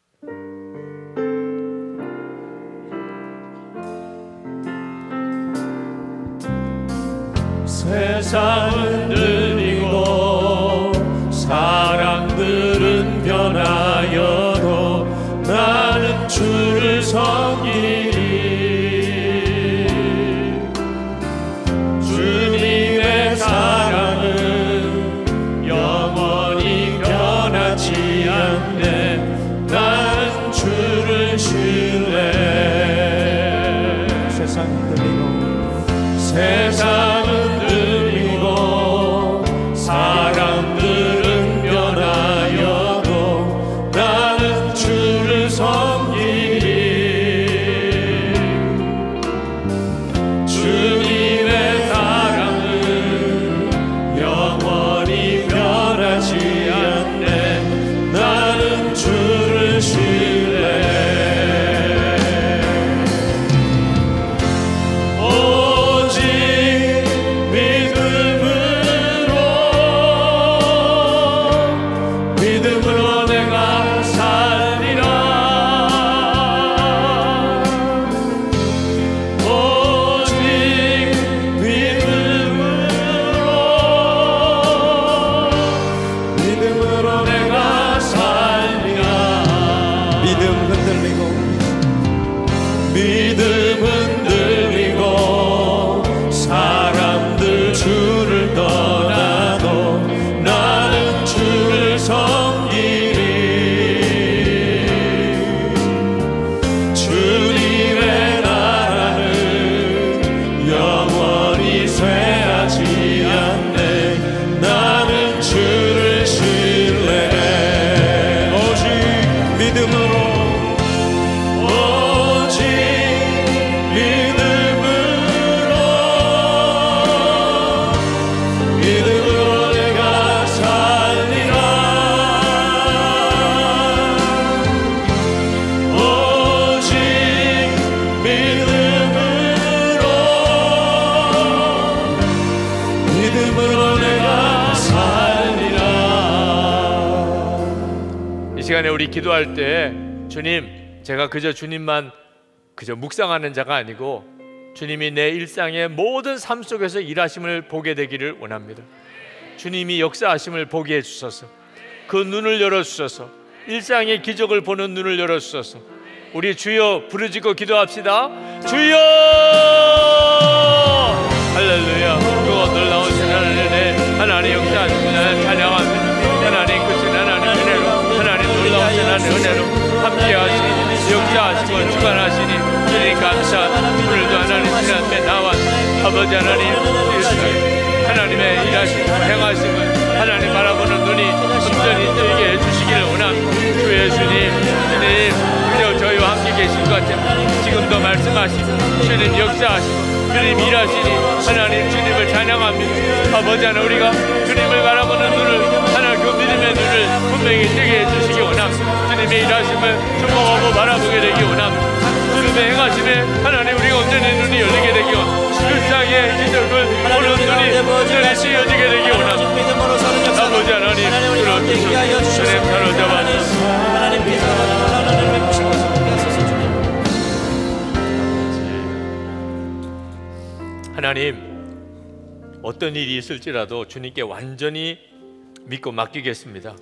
세상은 들리고 사람들은 변하여도 나는 주를 섬기리. 주님의 사랑은 영원히 변하지 않네. 나는 주를 신뢰. 세상은 들리고 사람들은 변하여도 나는 주를 섬기리. 주님의 사랑은 영원히 변하지 않네. 나는 주를 신뢰. 우리 기도할 때, 주님, 제가 그저 주님만 묵상하는 자가 아니고 주님이 내 일상의 모든 삶 속에서 일하심을 보게 되기를 원합니다. 주님이 역사하심을 보게 해주셔서 그 눈을 열어주셔서 일상의 기적을 보는 눈을 열어주셔서 우리 주여 부르짖고 기도합시다. 주여! 할렐루야. 그거 놀라우신 하나님의 하나님 역사하시는 찬양합니다. 하나님 크신 하나님 은혜로, 하나님 놀라우신 하나님 은혜로 함께하시니 역사하시고 주관하시니 주님 감사합니다. 오늘도 하나님 신 앞에 나와 아버지 하나님 하나님의 일하시고 행하심을 하나님 바라보는 눈이 온전히 뜨게 해주시기를 원합니다. 주 예수님, 주님 그저 저희와 함께 계신 것 같아요. 지금도 말씀하시고 주님 역사하시고 주님 일하시니 하나님 주님을 찬양합니다. 아버지 하나님 우리가 주님을 바라보는 눈을 하나님 그 믿음의 눈을 분명히 뜨게 해주시기 원합니다. 주님의 일하심을 주목하고 바라보게 되기 원합니다. 주님의 행하심에 하나님 우리가 온전히 눈이 열리게 되기 원합니다. 일상의 기적을 보는 눈이 온전히 띄어지게 되기 원합니다. 주님 하나님 우리 가운데 있게 하여 주시옵소서. 주님 사로잡아서 하나님께서 놀라운 베푸신 것을 보게 하소서. 주님 하나님, 어떤 일이 있을지라도 주님께 완전히 믿고 맡기겠습니다.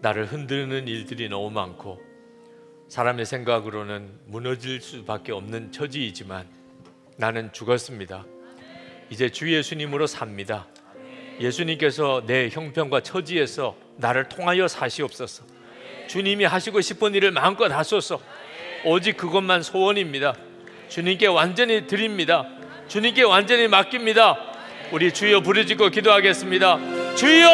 나를 흔드는 일들이 너무 많고 사람의 생각으로는 무너질 수밖에 없는 처지이지만 나는 죽었습니다. 이제 주 예수님으로 삽니다. 예수님께서 내 형편과 처지에서 나를 통하여 사시옵소서. 주님이 하시고 싶은 일을 마음껏 하소서. 오직 그것만 소원입니다. 주님께 완전히 드립니다. 주님께 완전히 맡깁니다. 우리 주여 부르짖고 기도하겠습니다. 주여!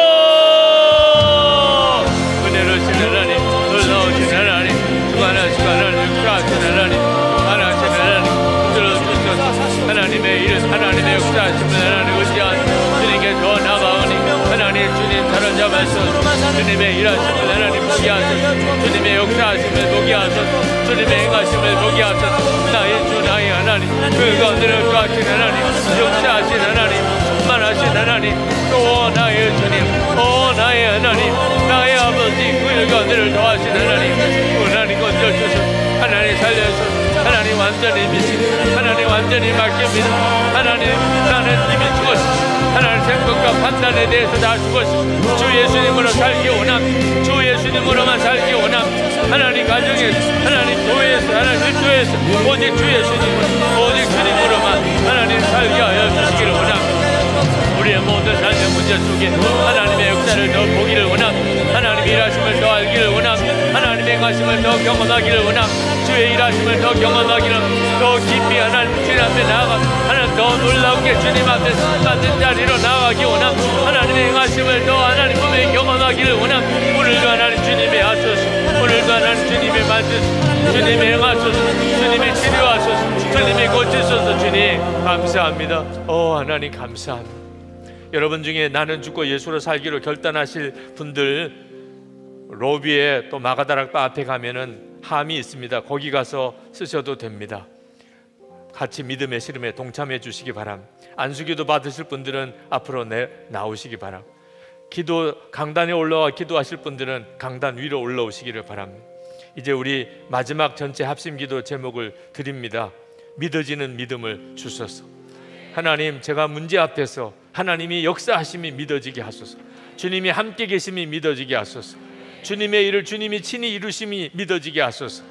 은혜로우신 하나님, 놀라우신 하나님, 주관하시고 하나님, 역사하신 하나님, 하나님 하나님 들어주셔서 하나님의 일, 하나님의 역사하심을 하나님 의지한 주님께 더 나아가오니 하나님 주님 사로잡아서 주님의 일하심을 하나님 보게 하소서. 주님의 역사하심을 보게 하소서. 주님의 행하심을 보게 하소서. 나의 주 나의 하나님, 그 가운데를 구하신 하나님, 역사하신 하나님, 충만하신 하나님, 또 나의 주님, 오 나의 하나님, 나의 아버지, 그 가운데를 도하신 하나님, 하나님 건져주소서. 하나님 살려주소서. 하나님 완전히 믿습니다. 하나님 완전히 맡깁니다. 하나님 나는 이미 죽었습니다. 하나님 생각과 판단에 대해서 다 죽었습니다. 주 예수님으로 살기 원합니다. 주 예수님으로만 살기 원합니다. 하나님 가정에서, 하나님 교회에서, 하나님 일교에서 오직 주 예수님으로, 오직 주님으로만 하나님 살게 하여 주시기를 원합니다. 우리의 모든 삶의 문제 속에 하나님의 역사를 더 보기를 원합니다. 하나님 일하심을 더 알기를 원합니다. 하나님의 행하심을 더 경험하기를 원합니다. 주의 일하심을 더 경험하기를, 더 깊이 하나님 주님 앞에 나아가 하나님 더 놀라우게 주님 앞에 받는 자리로 나아가기 원합니다. 하나님의 행하심을 더 하나님 몸에 경험하기를 원합니다. 오늘도 하나님 주님의 하소서. 오늘도 하나님 주님의 만드소서. 주님의 행하소서. 주님의 치료하소서. 주님의 고치소서. 주님 감사합니다. 오 하나님 감사합니다. 여러분 중에 나는 죽고 예수로 살기로 결단하실 분들, 로비에 또 마가다락방 앞에 가면은 함이 있습니다. 거기 가서 쓰셔도 됩니다. 같이 믿음의 씨름에 동참해 주시기 바랍니다. 안수기도 받으실 분들은 앞으로 나오시기 바랍니다. 기도 강단에 올라와 기도하실 분들은 강단 위로 올라오시기를 바랍니다. 이제 우리 마지막 전체 합심기도 제목을 드립니다. 믿어지는 믿음을 주소서. 하나님, 제가 문제 앞에서 하나님이 역사하심이 믿어지게 하소서. 주님이 함께 계심이 믿어지게 하소서. 주님의 일을 주님이 친히 이루심이 믿어지게 하소서.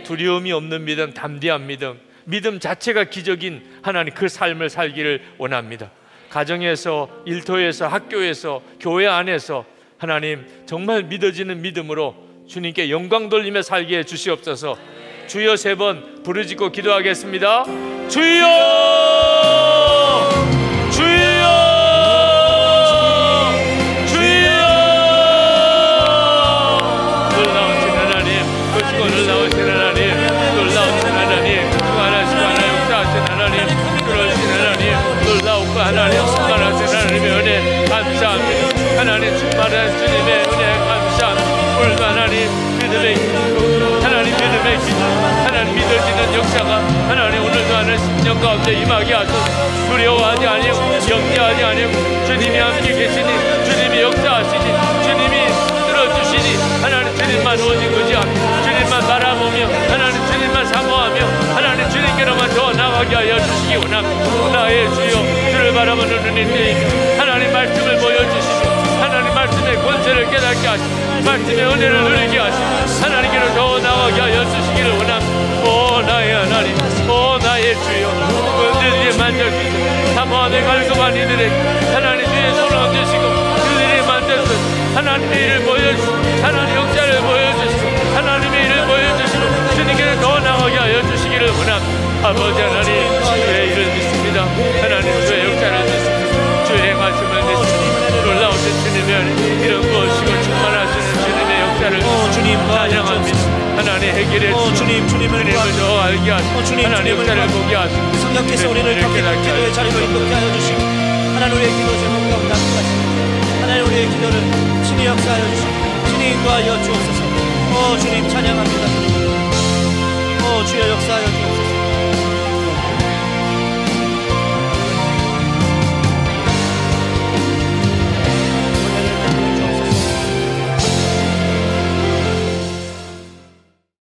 두려움이 없는 믿음, 담대한 믿음, 믿음 자체가 기적인 하나님 그 삶을 살기를 원합니다. 가정에서, 일터에서, 학교에서, 교회 안에서 하나님 정말 믿어지는 믿음으로 주님께 영광 돌리며 살게 해 주시옵소서. 주여 3번 부르짖고 기도하겠습니다. 주여! 주여! 주여! 놀라우신 하나님, 크시고 놀라우신 하나님, 놀라우신 하나님, 충만하시고 하나님, 역사하신 하나님, 그러신 하나님, 놀라우고 하나님, 충만하신 하나님의 은혜 감사합니다. 하나님 충만한 주님의 은혜 감사합니다. 오늘도 하나님 믿음의 기도, 하나님 믿음의 기도, 하나님 믿어지는 역사가 하나님 오늘도 하는 심령 가운데 임하게 하소서. 두려워하지 아니고 염려하지 아니고 주님이 함께 계시니, 주님이 역사하시니, 주님이 들어주시니 하나님 주님만 오직 의지하며 주님만 바라보며 하나님 주님만 사모하며 하나님 주님께로만 더 나가게 하여 주시기 원합니다. 나의 주여, 주를 바라보는 눈이 뜨이며 하나님 말씀을 보여주시고 하나님 말씀의 권세를 깨닫게 하시고 말씀의 은혜를 누리게 하시고 하나님께로 더 나가게 하여 주시기를 원합니다. 오 나의 하나님, 오 나의 주여, 그들이 만져주시고 사모함에 갈급한 이들에게 하나님 주의 손을 얹으시고 그들이 만져주시고 하나님의 일을 보여주시고 하나님 역사를 보여주시고 하나님의 일을 보여주시고 주님께로 더 나가게 하여 주시기를 원합니다. 아버지 하나님, 주의 일을 믿습니다. 하나님 주의 역사를 믿습니다. 주의 행하심을 믿습니다. 놀라우신 주님의 이런 무엇이고 충만하시는 주님의 역사를 찬양합니다. 하나님 해결해 주시고 주님을 더 알게 하시고 하나님 역사를 보게 하시고 성령께서 우리를 기도의 자리로 인도케 하여 주시고 하나님 우리의 기도 제목 가운데 함께하시고 하나님 우리의 기도를 친히 역사하여 주시고 친히 인도하여 주옵소서. 주님 찬양합니다.